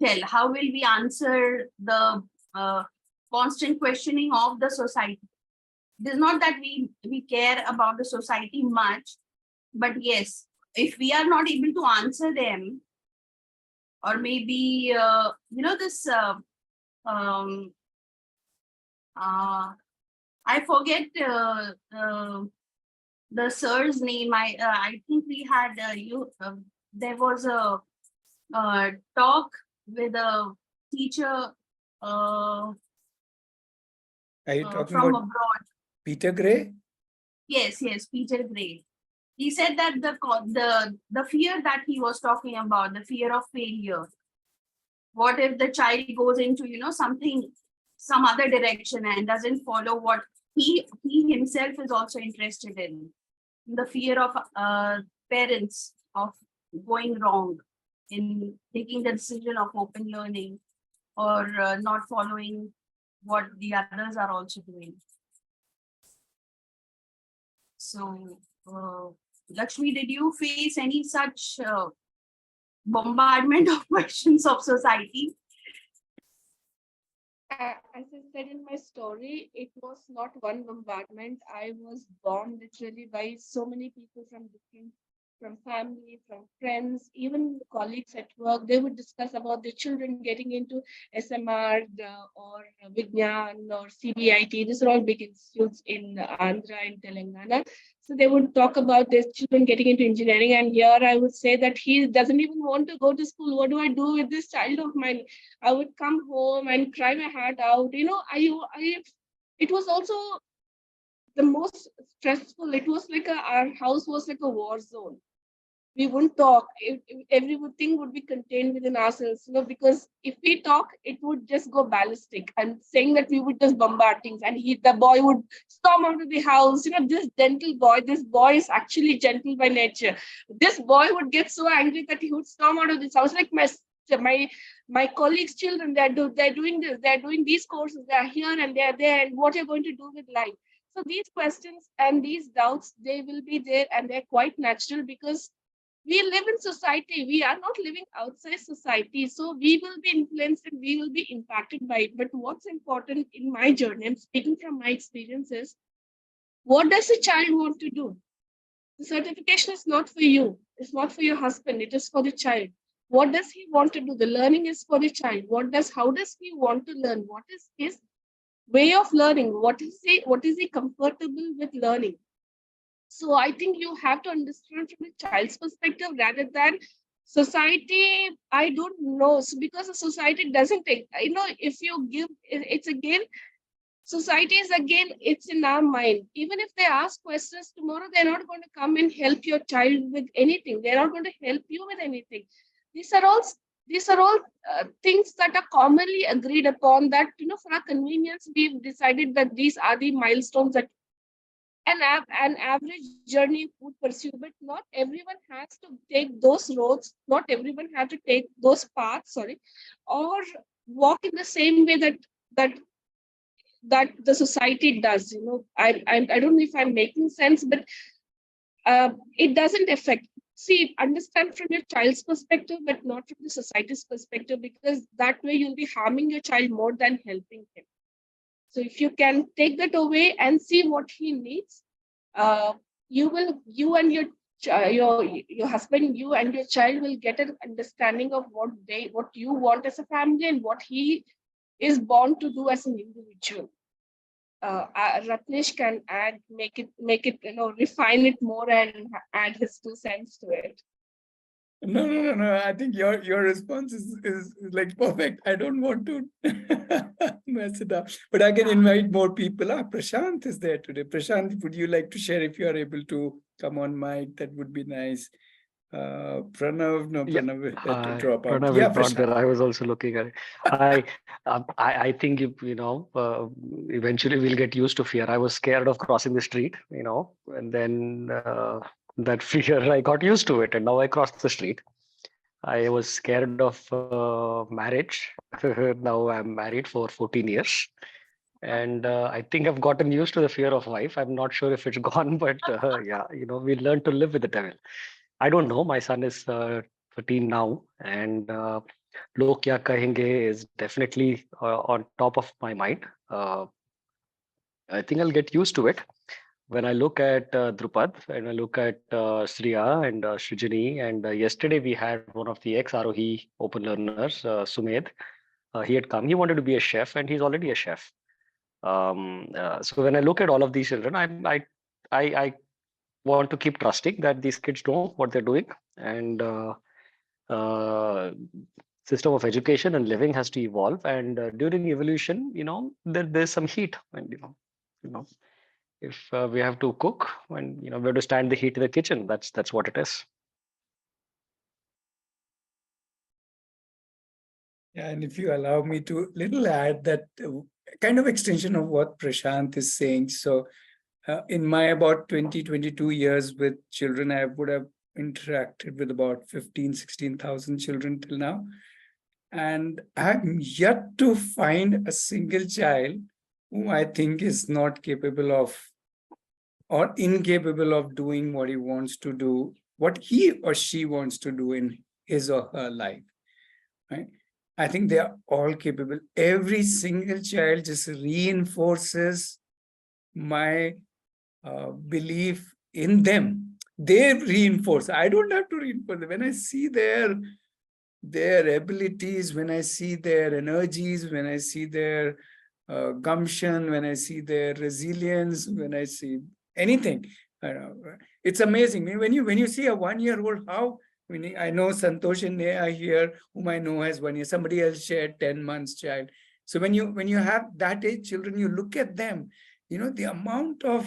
tell? How will we answer the constant questioning of the society? It is not that we care about the society much, but yes, if we are not able to answer them, or maybe this I forget the sir's name. I think we had there was a talk with a teacher
Are you talking
from
about
abroad.
Peter Gray?
Yes, Peter Gray. He said that the fear that he was talking about, the fear of failure. What if the child goes into some other direction and doesn't follow what he himself is also interested in? The fear of parents of going wrong in taking the decision of open learning, or not following what the others are also doing. So, Lakshmi, did you face any such bombardment of questions of society?
As I said in my story, it was not one bombardment. I was bombed literally by so many people from family, from friends, even colleagues at work. They would discuss about their children getting into SMR or Vignan or CBIT. These are all big institutes in Andhra and Telangana. So they would talk about their children getting into engineering. And here I would say that he doesn't even want to go to school. What do I do with this child of mine? I would come home and cry my heart out. It was also the most stressful. It was like our house was like a war zone. We wouldn't talk. Everything would be contained within ourselves, because if we talk, it would just go ballistic. I'm saying that we would just bombard things, and the boy would storm out of the house. This this boy is actually gentle by nature. This boy would get so angry that he would storm out of this house. Like my colleagues' children, they're doing this, they're doing these courses, they're here and they're there, and what are you going to do with life? So these questions and these doubts, they will be there, and they're quite natural because we live in society. We are not living outside society. So we will be influenced and we will be impacted by it. But what's important in my journey, I'm speaking from my experiences, what does a child want to do? The certification is not for you. It's not for your husband. It is for the child. What does he want to do? The learning is for the child. How does he want to learn? What is his way of learning? What is he comfortable with learning? So I think you have to understand from the child's perspective rather than society. I don't know. So because the society doesn't take, if you give, it's again, society is again, it's in our mind. Even if they ask questions tomorrow, they're not going to come and help your child with anything. They're not going to help you with anything. These are all things that are commonly agreed upon, that for our convenience we've decided that these are the milestones that an average journey would pursue, but not everyone has to take those roads. Not everyone has to take those paths, sorry, or walk in the same way that that the society does. I don't know if I'm making sense, but it doesn't affect. See, understand from your child's perspective, but not from the society's perspective, because that way you'll be harming your child more than helping him. So if you can take that away and see what he needs, you and your husband, you and your child will get an understanding of what you want as a family and what he is born to do as an individual. Ratnesh can make it, refine it more and add his 2 cents to it.
No. I think your response is like perfect. I don't want to mess it up, but I can invite more people. Prashant is there today. Prashant, would you like to share if you are able to come on mic? That would be nice. Pranav, no,
Yeah.
Pranav had to drop out.
Pranav
Yeah,
is not
Prashant.
there. I was also looking at it. I think eventually we'll get used to fear. I was scared of crossing the street, and then that fear, I got used to it, and now I cross the street. I was scared of marriage. Now I'm married for 14 years. And I think I've gotten used to the fear of wife. I'm not sure if it's gone, but yeah, we learn to live with the devil. I don't know. My son is 13 now, and Log Kya Kahenge is definitely on top of my mind. I think I'll get used to it. When I look at Drupad and I look at Sriya and Srijani, and yesterday we had one of the ex-Aarohi open learners, Sumed. He had come. He wanted to be a chef, and he's already a chef. So when I look at all of these children, I want to keep trusting that these kids know what they're doing, and uh, system of education and living has to evolve. And during evolution, there's some heat, and if we have to cook, and we have to stand the heat in the kitchen. That's what it is.
Yeah, and if you allow me to little add that kind of extension of what Prashant is saying. So in my about 22 years with children, I would have interacted with about 16,000 children till now. And I'm yet to find a single child who I think is not capable of or incapable of doing what he wants to do, what he or she wants to do in his or her life, right? I think they are all capable. Every single child just reinforces my belief in them. They reinforce. I don't have to reinforce them. When I see their abilities, when I see their energies, when I see their gumption, when I see their resilience, when I see anything, it's amazing. When you see a 1-year-old, how I know Santosh and Neha here, whom I know has 1 year. Somebody else shared 10 months child. So when you have that age children, you look at them, the amount of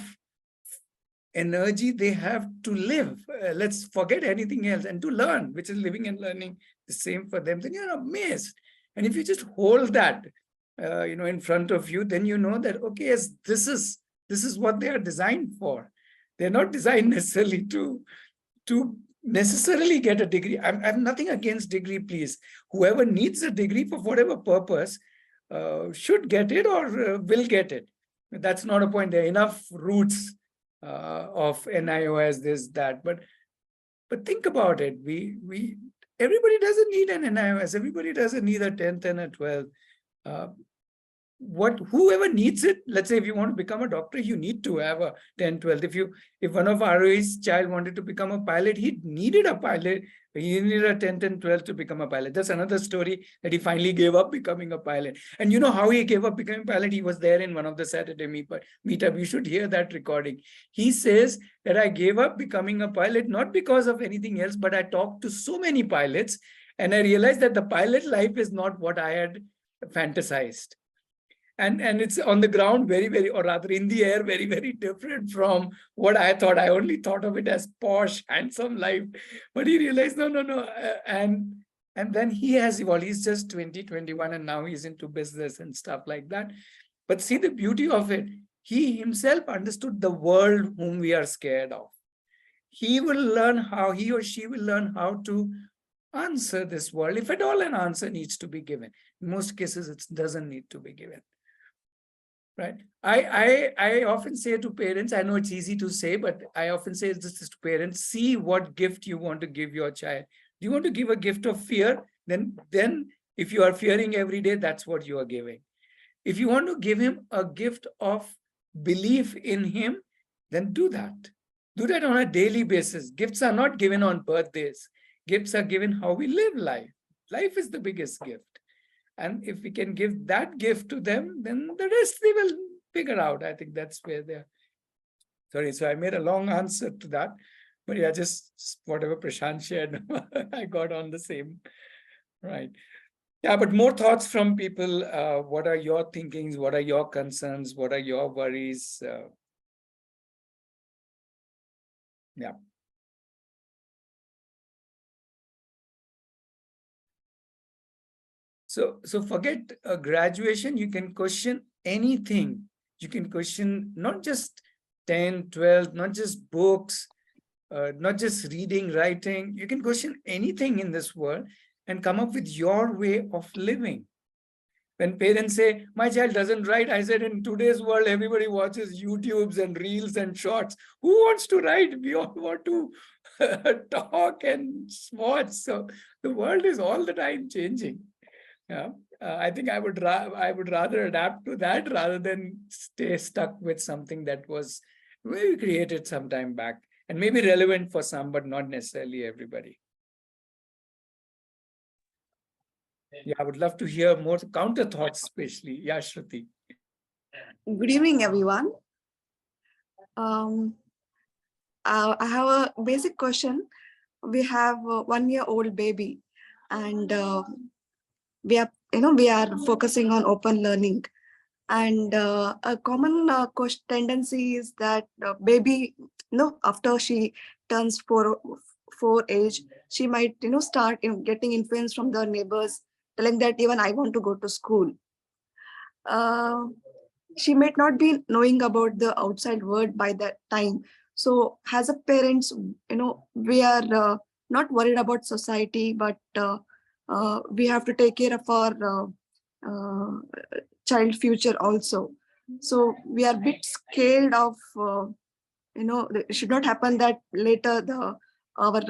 energy they have to live. Let's forget anything else and to learn, which is living and learning the same for them. Then you're amazed. And if you just hold that, in front of you, then you know that, okay, yes, this is what they are designed for. They're not designed necessarily to necessarily get a degree. I'm nothing against degree, please. Whoever needs a degree for whatever purpose should get it or will get it. That's not a point. There are enough routes of NIOS, this, that. But think about it. Everybody doesn't need an NIOS. Everybody doesn't need a 10th and a 12th. whoever needs it, let's say if you want to become a doctor, you need to have a 10, 12. If one of Aarohi's child wanted to become a pilot, he needed a pilot. He needed a 10 and 12 to become a pilot. That's another story, that he finally gave up becoming a pilot. And you know how he gave up becoming a pilot? He was there in one of the Saturday meetup. You should hear that recording. He says that I gave up becoming a pilot, not because of anything else, but I talked to so many pilots and I realized that the pilot life is not what I had fantasized. And it's on the ground very, very, or rather in the air, very, very different from what I thought. I only thought of it as posh, handsome life. But he realized, no. And then he has evolved. He's just 20, 21, and now he's into business and stuff like that. But see the beauty of it. He himself understood the world whom we are scared of. He or she will learn how to answer this world, if at all an answer needs to be given. In most cases, it doesn't need to be given. Right. I often say to parents, I know it's easy to say, but I often say this to parents, see what gift you want to give your child. Do you want to give a gift of fear? Then if you are fearing every day, that's what you are giving. If you want to give him a gift of belief in him, then do that. Do that on a daily basis. Gifts are not given on birthdays. Gifts are given how we live life. Life is the biggest gift. And if we can give that gift to them, then the rest they will figure out. I think that's where they're. Sorry, so I made a long answer to that. But yeah, just whatever Prashant shared, I got on the same. Right. Yeah, but more thoughts from people. What are your thinkings? What are your concerns? What are your worries? Yeah. So forget graduation. You can question anything. You can question not just 10, 12, not just books, not just reading, writing. You can question anything in this world and come up with your way of living. When parents say, my child doesn't write, I said, in today's world, everybody watches YouTubes and reels and shorts. Who wants to write? We all want to talk and watch. So the world is all the time changing. Yeah, I think I would rather adapt to that rather than stay stuck with something that was maybe created some time back and maybe relevant for some, but not necessarily everybody. Yeah, I would love to hear more counter thoughts, especially. Yeah, Shruti.
Good evening, everyone. I have a basic question. We have a 1-year-old baby, and we are focusing on open learning. And a common tendency is that baby, after she turns four age, she might start getting influence from the neighbors, telling that even I want to go to school. She might not be knowing about the outside world by that time. So as a parents, we are not worried about society, but we have to take care of our child future also. So we are a bit scared of, it should not happen that later our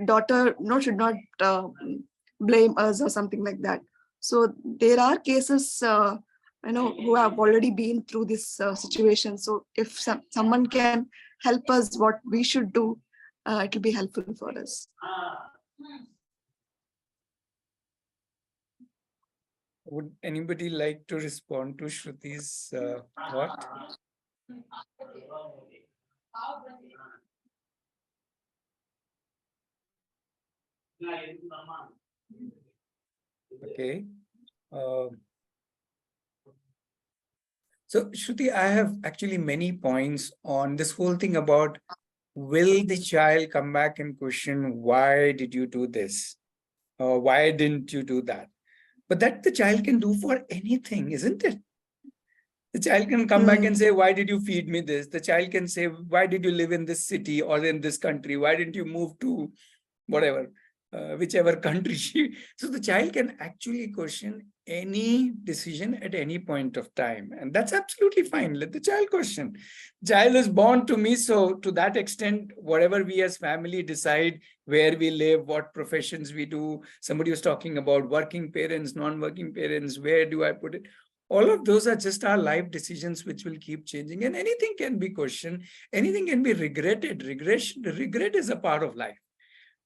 daughter should not blame us or something like that. So there are cases who have already been through this situation. So if someone can help us what we should do, it will be helpful for us.
Would anybody like to respond to Shruti's thought? Okay. So Shruti, I have actually many points on this whole thing about, will the child come back and question, why did you do this? Or why didn't you do that? But that the child can do for anything, isn't it? The child can come back and say, why did you feed me this? The child can say, why did you live in this city or in this country? Why didn't you move to whatever, whichever country? So the child can actually question any decision at any point of time. And that's absolutely fine. Let the child question. Child is born to me. So to that extent, whatever we as family decide, where we live, what professions we do, somebody was talking about working parents, non-working parents, where do I put it? All of those are just our life decisions, which will keep changing. And anything can be questioned. Anything can be regretted. Regret is a part of life.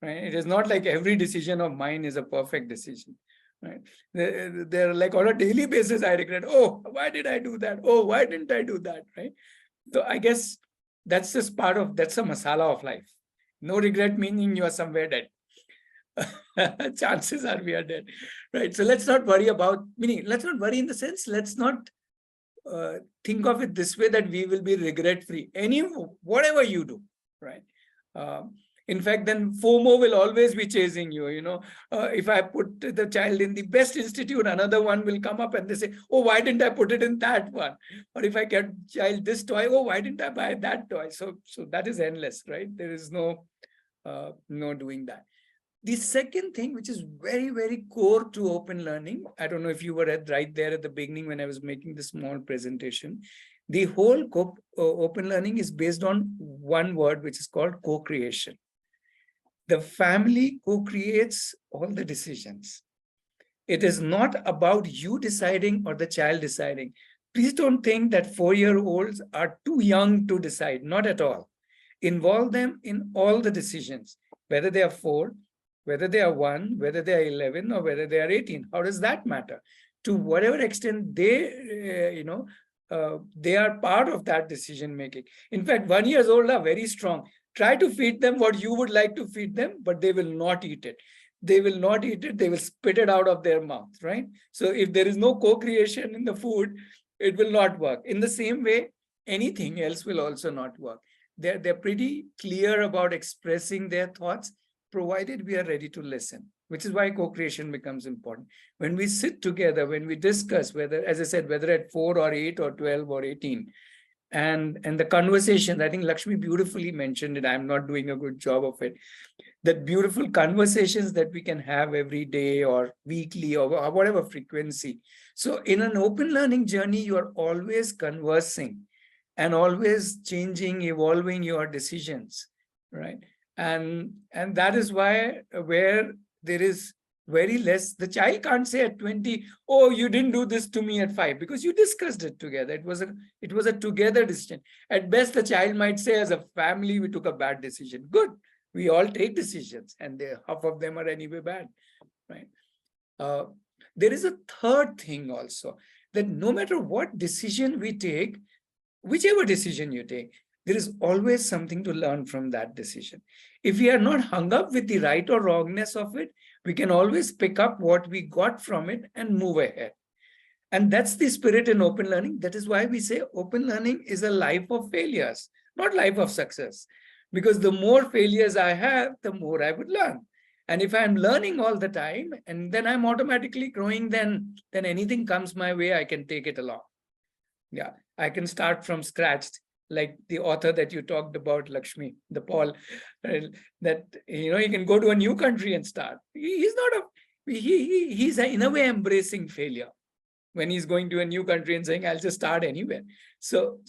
Right? It is not like every decision of mine is a perfect decision. Right? They're like on a daily basis, I regret, oh, why did I do that? Oh, why didn't I do that? Right? So I guess that's just that's a masala of life. No regret meaning you are somewhere dead. Chances are we are dead. Right? So let's not worry about, meaning let's not worry in the sense, let's not think of it this way that we will be regret free. Whatever you do, right? In fact, then FOMO will always be chasing you. If I put the child in the best institute, another one will come up and they say, oh, why didn't I put it in that one? Or if I get child this toy, oh, why didn't I buy that toy? So that is endless, right? There is no doing that. The second thing, which is very, very core to open learning, I don't know if you were right there at the beginning when I was making the small presentation, the whole open learning is based on one word, which is called co-creation. The family co-creates all the decisions. It is not about you deciding or the child deciding. Please don't think that 4-year-olds are too young to decide, not at all. Involve them in all the decisions, whether they are 4, whether they are 1, whether they are 11, or whether they are 18. How does that matter? To whatever extent they, they are part of that decision making. In fact, 1-year-olds are very strong. Try to feed them what you would like to feed them, but they will not eat it. They will not eat it. They will spit it out of their mouth, right? So if there is no co-creation in the food, it will not work. In the same way, anything else will also not work. They're pretty clear about expressing their thoughts, provided we are ready to listen, which is why co-creation becomes important. When we sit together, when we discuss whether, as I said, whether at 4 or 8 or 12 or 18, and the conversations, I think Lakshmi beautifully mentioned it. I'm not doing a good job of it. That beautiful conversations that we can have every day or weekly or whatever frequency. So in an open learning journey, you are always conversing and always changing, evolving your decisions, right? And that is why where there is very less, the child can't say at 20, oh, you didn't do this to me at 5, because you discussed it together. It was a together decision. At best, the child might say, as a family, we took a bad decision. Good. We all take decisions, and half of them are anyway bad, right? There is a third thing also, that no matter what decision we take, whichever decision you take, there is always something to learn from that decision. If we are not hung up with the right or wrongness of it, we can always pick up what we got from it and move ahead. And that's the spirit in open learning. That is why we say open learning is a life of failures, not life of success. Because the more failures I have, the more I would learn. And if I'm learning all the time, and then I'm automatically growing, then anything comes my way, I can take it along. Yeah, I can start from scratch, like the author that you talked about, Lakshmi, the Paul, that he can go to a new country and start. He's not he's in a way embracing failure when he's going to a new country and saying, I'll just start anywhere. So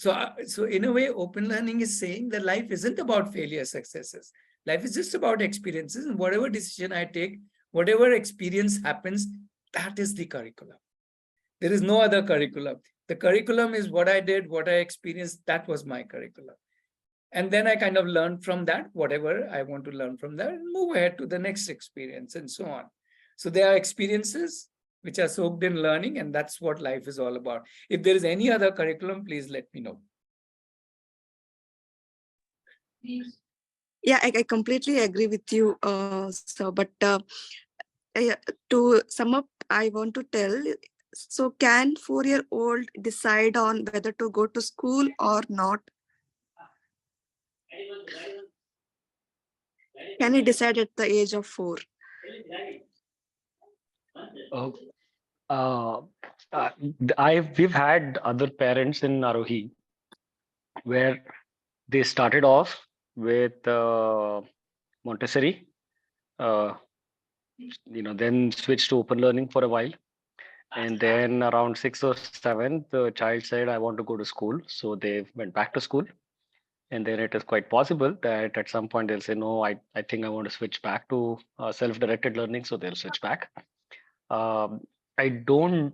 in a way, open learning is saying that life isn't about failure, successes. Life is just about experiences, and whatever decision I take, whatever experience happens, that is the curriculum. There is no other curriculum. The curriculum is what I did, what I experienced, that was my curriculum. And then I kind of learned from that, whatever I want to learn from that, and move ahead to the next experience and so on. So there are experiences which are soaked in learning, and that's what life is all about. If there is any other curriculum, please let me know.
Yeah, I completely agree with you. But to sum up, I want to tell, so can 4-year-old decide on whether to go to school or not? Can he decide at the age of 4?
We've had other parents in Aarohi where they started off with Montessori, then switched to open learning for a while, And then around 6 or 7, the child said, I want to go to school. So they went back to school. And then it is quite possible that at some point they'll say, no, I think I want to switch back to self-directed learning. So they'll switch back. I don't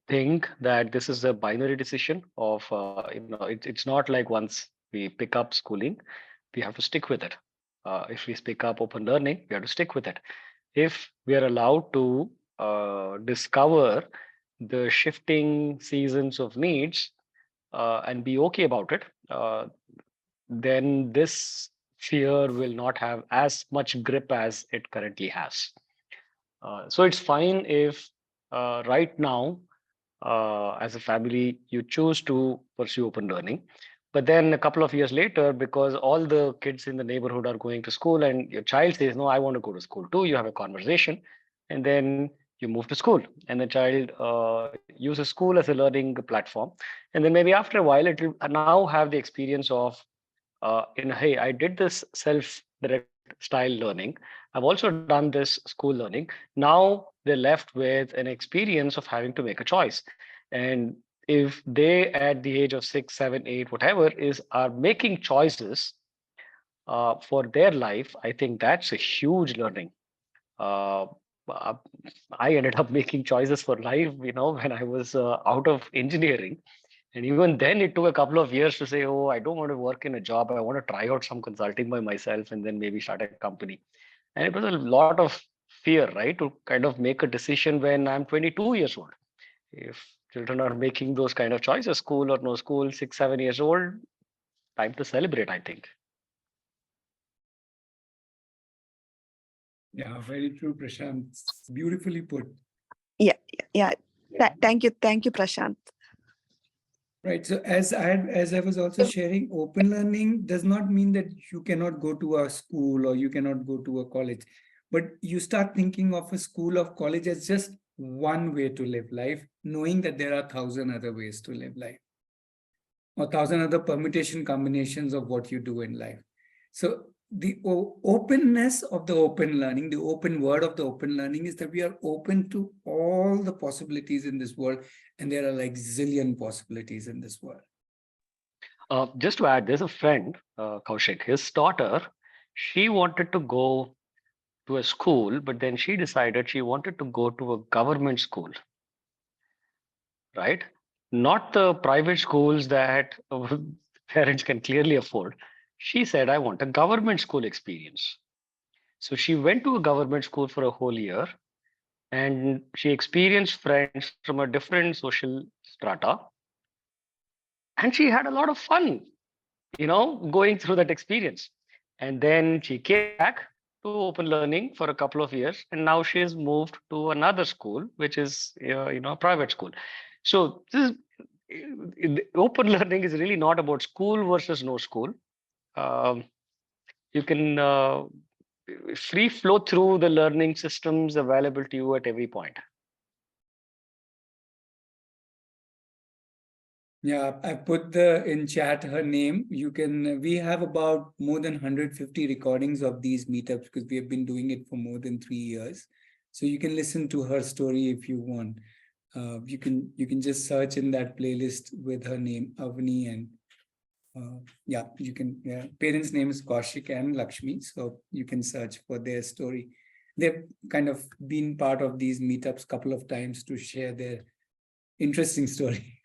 think that this is a binary decision of, it's not like once we pick up schooling, we have to stick with it. If we pick up open learning, we have to stick with it. If we are allowed to discover the shifting seasons of needs and be okay about it, then this fear will not have as much grip as it currently has. So it's fine if right now, as a family, you choose to pursue open learning. But then a couple of years later, because all the kids in the neighborhood are going to school and your child says, no, I want to go to school too, you have a conversation, and then you move to school, and the child uses school as a learning platform. And then maybe after a while, it will now have the experience of, hey, I did this self-direct style learning. I've also done this school learning. Now they're left with an experience of having to make a choice. And if they at the age of 6, 7, 8, whatever are making choices for their life, I think that's a huge learning. Uh, uh, I ended up making choices for life, when I was out of engineering. And even then, it took a couple of years to say, oh, I don't want to work in a job. I want to try out some consulting by myself and then maybe start a company. And it was a lot of fear, right? To kind of make a decision when I'm 22 years old. If children are making those kind of choices, school or no school, 6, 7 years old, time to celebrate, I think.
Yeah, very true, Prashant. Beautifully put.
Yeah. Thank you, Prashant.
Right. So as I was also sharing, open learning does not mean that you cannot go to a school or you cannot go to a college, but you start thinking of a school or college as just one way to live life, knowing that there are 1,000 other ways to live life, or 1,000 other permutation combinations of what you do in life. So the openness of the open learning, the open word of the open learning is that we are open to all the possibilities in this world. And there are like zillion possibilities in this world.
Just to add, there's a friend, Kaushik, his daughter, she wanted to go to a school, but then she decided she wanted to go to a government school, right? Not the private schools that parents can clearly afford. She said, I want a government school experience. So she went to a government school for a whole year and she experienced friends from a different social strata. And she had a lot of fun, going through that experience. And then she came back to open learning for a couple of years. And now she's moved to another school, which is, a private school. So this is, open learning is really not about school versus no school. You can free flow through the learning systems available to you at every point.
Yeah, I put in chat her name. We have about more than 150 recordings of these meetups because we have been doing it for more than 3 years. So you can listen to her story if you want. You can just search in that playlist with her name, Avni, and you can. Yeah, parents' name is Kaushik and Lakshmi, so you can search for their story. They've kind of been part of these meetups a couple of times to share their interesting story.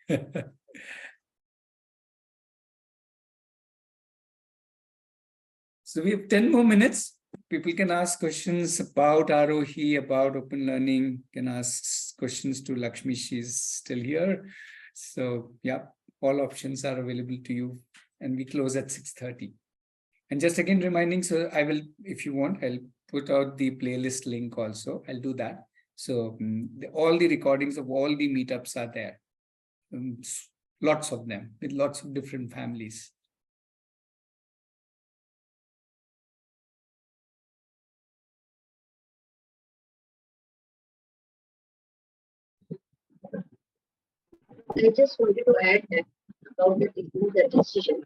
So we have 10 more minutes. People can ask questions about Aarohi, about open learning, can ask questions to Lakshmi. She's still here. So yeah, all options are available to you. And we close at 6:30. And just again reminding, so I will, if you want, I'll put out the playlist link also. I'll do that. So all the recordings of all the meetups are there. Lots of them with lots of different families.
I just wanted to add that about taking the decision.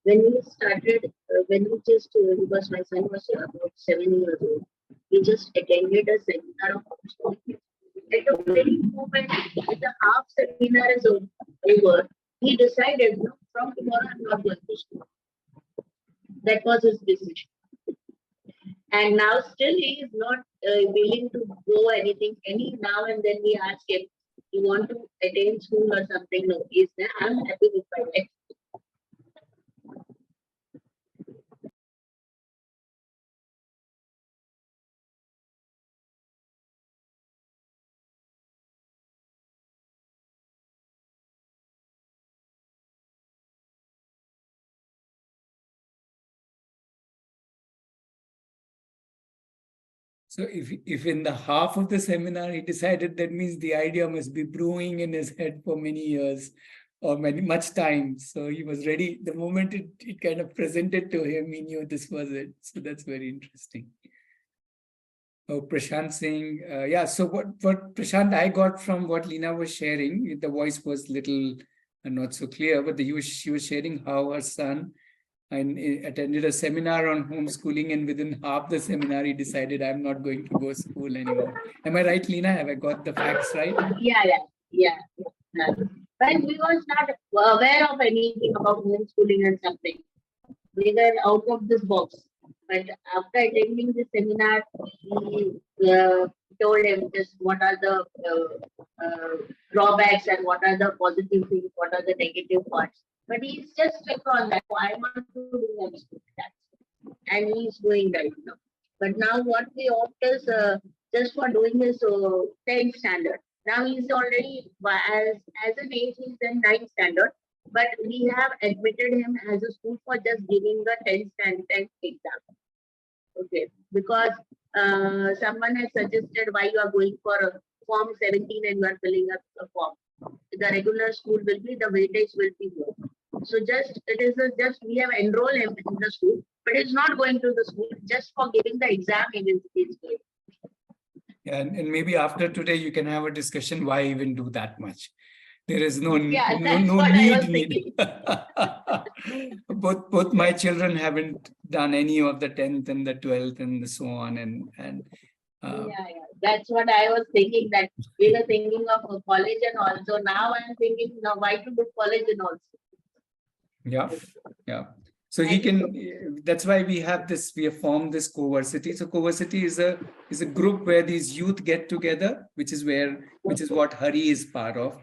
When we started, because my son was about 7 years old, we just attended a seminar of homeschooling. At the very moment, when the half seminar is over, he decided, no, from tomorrow I'm not going to school. That was his decision. And now still he is not willing to go anything. Any now and then we ask him, you want to attend school or something? No, he's there. I'm happy with my life.
So if in the half of the seminar he decided, that means the idea must be brewing in his head for many years or much time. So he was ready. The moment it kind of presented to him, he knew this was it. So that's very interesting. Oh, Prashant saying, yeah, so what Prashant, I got from what Lina was sharing, the voice was little not so clear, but she was sharing how her son attended a seminar on homeschooling, and within half the seminar, he decided, I'm not going to go to school anymore. Am I right, Lina? Have I got the facts right?
Yeah. But we was not aware of anything about homeschooling and something. We were out of this box. But after attending the seminar, we told him just what are the drawbacks and what are the positive things, what are the negative parts. But he's just stuck on that. I want to do homeschooling, and he's doing that now. But now what we opt is just for doing his 10th standard. Now he's already, as an age, he's in 9th standard. But we have admitted him as a school for just giving the 10th exam. Okay, because someone has suggested why you are going for form 17 and you are filling up a form. The regular school will be, the weightage will be more. So we have enrolled him in the school, but he's not going to the school just for giving the exam. He's going.
Yeah, and maybe after today you can have a discussion why even do that much. There is no need. Both my children haven't done any of the 10th and the 12th and so on, and
that's what I was thinking, that we were thinking of college and also. Now I'm thinking, now why to do college and also.
Yeah. So he can, that's why we have formed this Coversity. So Coversity is a group where these youth get together, which is what Hari is part of.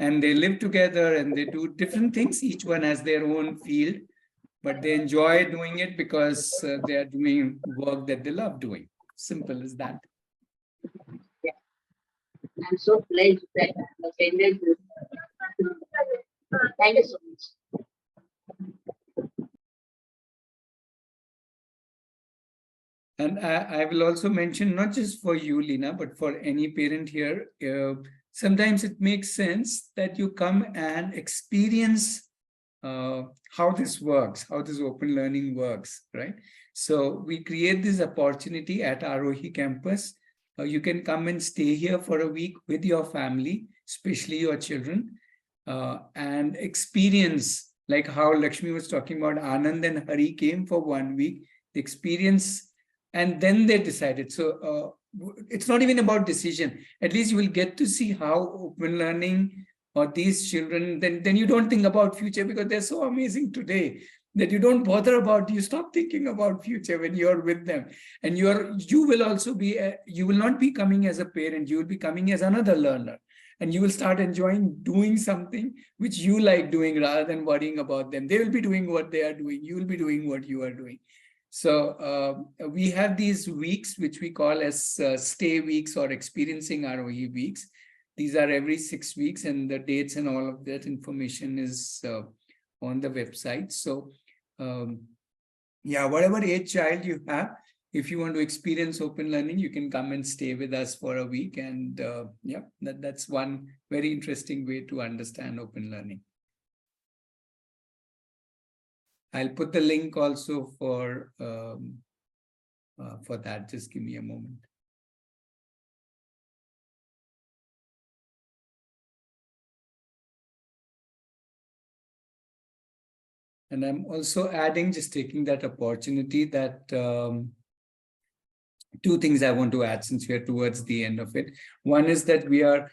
And they live together and they do different things. Each one has their own field, but they enjoy doing it because they are doing work that they love doing. Simple as that.
Yeah. I'm so pleased that I attended this. Thank you so much.
And I will also mention, not just for you, Lina, but for any parent here, sometimes it makes sense that you come and experience how this works, how this open learning works, right? So we create this opportunity at Aarohi campus. You can come and stay here for a week with your family, especially your children, and experience, like how Lakshmi was talking about, Anand and Hari came for 1 week, the experience, and then they decided. So it's not even about decision. At least you will get to see how open learning or these children, then you don't think about future, because they're so amazing today that you don't bother about, you stop thinking about future when you're with them. And you will also be, you will not be coming as a parent, you will be coming as another learner. And you will start enjoying doing something which you like doing rather than worrying about them. They will be doing what they are doing. You will be doing what you are doing. So we have these weeks, which we call as stay weeks or experiencing Aarohi weeks. These are every 6 weeks, and the dates and all of that information is on the website. So yeah, whatever age child you have, if you want to experience open learning, you can come and stay with us for a week. And yeah, that's one very interesting way to understand open learning. I'll put the link also for that. Just give me a moment. And I'm also adding, just taking that opportunity, that two things I want to add since we are towards the end of it. One is that we are,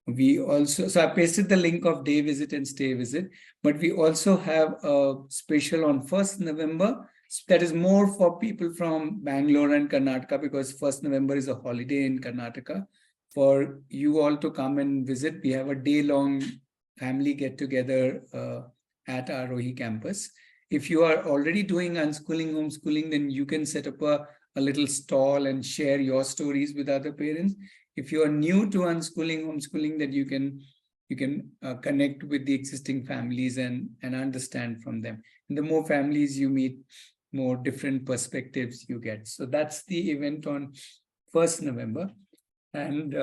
we also, so I pasted the link of day visit and stay visit, but we also have a special on 1st November. That is more for people from Bangalore and Karnataka, because 1st November is a holiday in Karnataka. For you all to come and visit, we have a day-long family get-together at Aarohi campus. If you are already doing unschooling, homeschooling, then you can set up a little stall and share your stories with other parents. If you are new to unschooling, homeschooling, that you can connect with the existing families and understand from them. And the more families you meet, more different perspectives you get. So that's the event on 1st November. And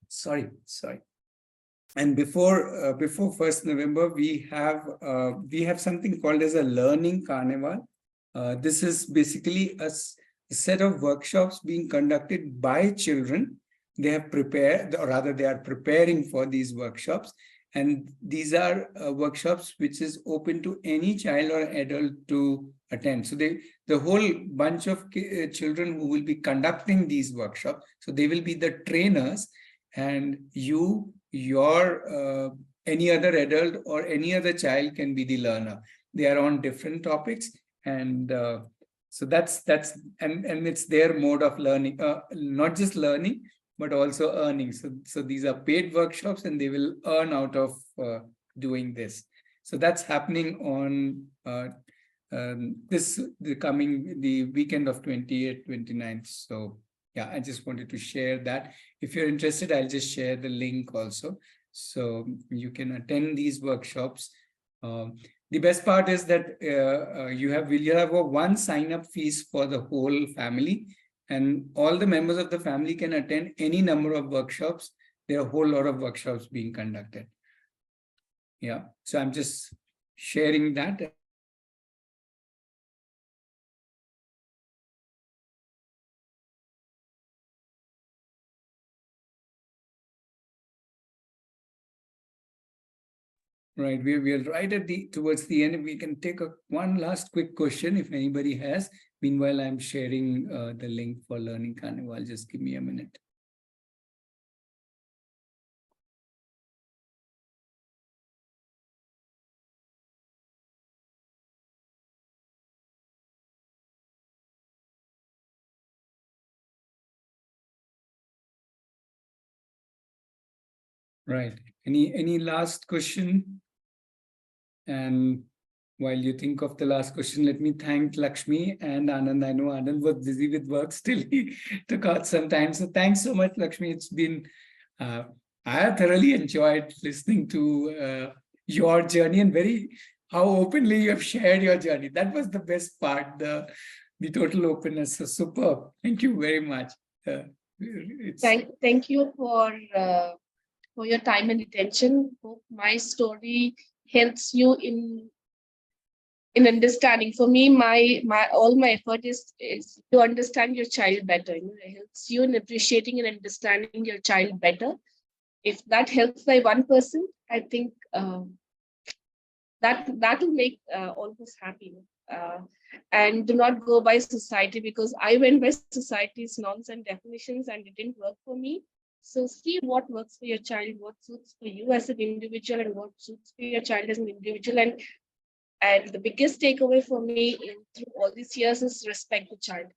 sorry. And before 1st November, we have something called as a learning carnival. This is basically a set of workshops being conducted by children. They have prepared, or rather they are preparing for these workshops. And these are workshops which is open to any child or adult to attend. So the whole bunch of children who will be conducting these workshops, so they will be the trainers, and your any other adult or any other child can be the learner. They are on different topics, and so that's and it's their mode of learning, not just learning but also earning. So these are paid workshops, and they will earn out of doing this. So that's happening on the weekend of 28th, 29th. So yeah, I just wanted to share that. If you're interested, I'll just share the link also, so you can attend these workshops. The best part is that you'll have a one sign-up fees for the whole family, and all the members of the family can attend any number of workshops. There are a whole lot of workshops being conducted. Yeah, so I'm just sharing that. Right, we are right at towards the end. We can take one last quick question if anybody has. Meanwhile, I'm sharing the link for Learning Carnival. Just give me a minute. Right. Any last question? And while you think of the last question, let me thank Lakshmi and Anand. I know Anand was busy with work, still he took out some time. So thanks so much, Lakshmi. It's been, I have thoroughly enjoyed listening to your journey, and how openly you have shared your journey. That was the best part, the total openness. So superb. Thank you very much.
Thank you for your time and attention. Hope my story helps you in understanding. For me, my all my effort is to understand your child better. It helps you in appreciating and understanding your child better. If that helps by one person, I think that will make all of us happy. And do not go by society, because I went by society's norms and definitions and it didn't work for me. So see what works for your child, what suits for you as an individual, and what suits for your child as an individual. And the biggest takeaway for me through all these years is respect the child.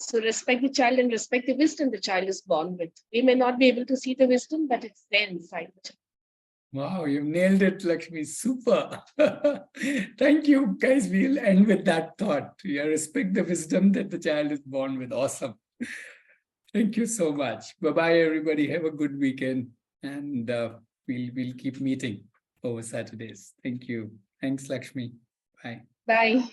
So respect the child and respect the wisdom the child is born with. We may not be able to see the wisdom, but it's there inside the child.
Wow, you nailed it, Lakshmi. Super. Thank you, guys. We'll end with that thought. Yeah, respect the wisdom that the child is born with. Awesome. Thank you so much. Bye-bye, everybody. Have a good weekend. And we'll keep meeting over Saturdays. Thank you. Thanks, Lakshmi. Bye.
Bye.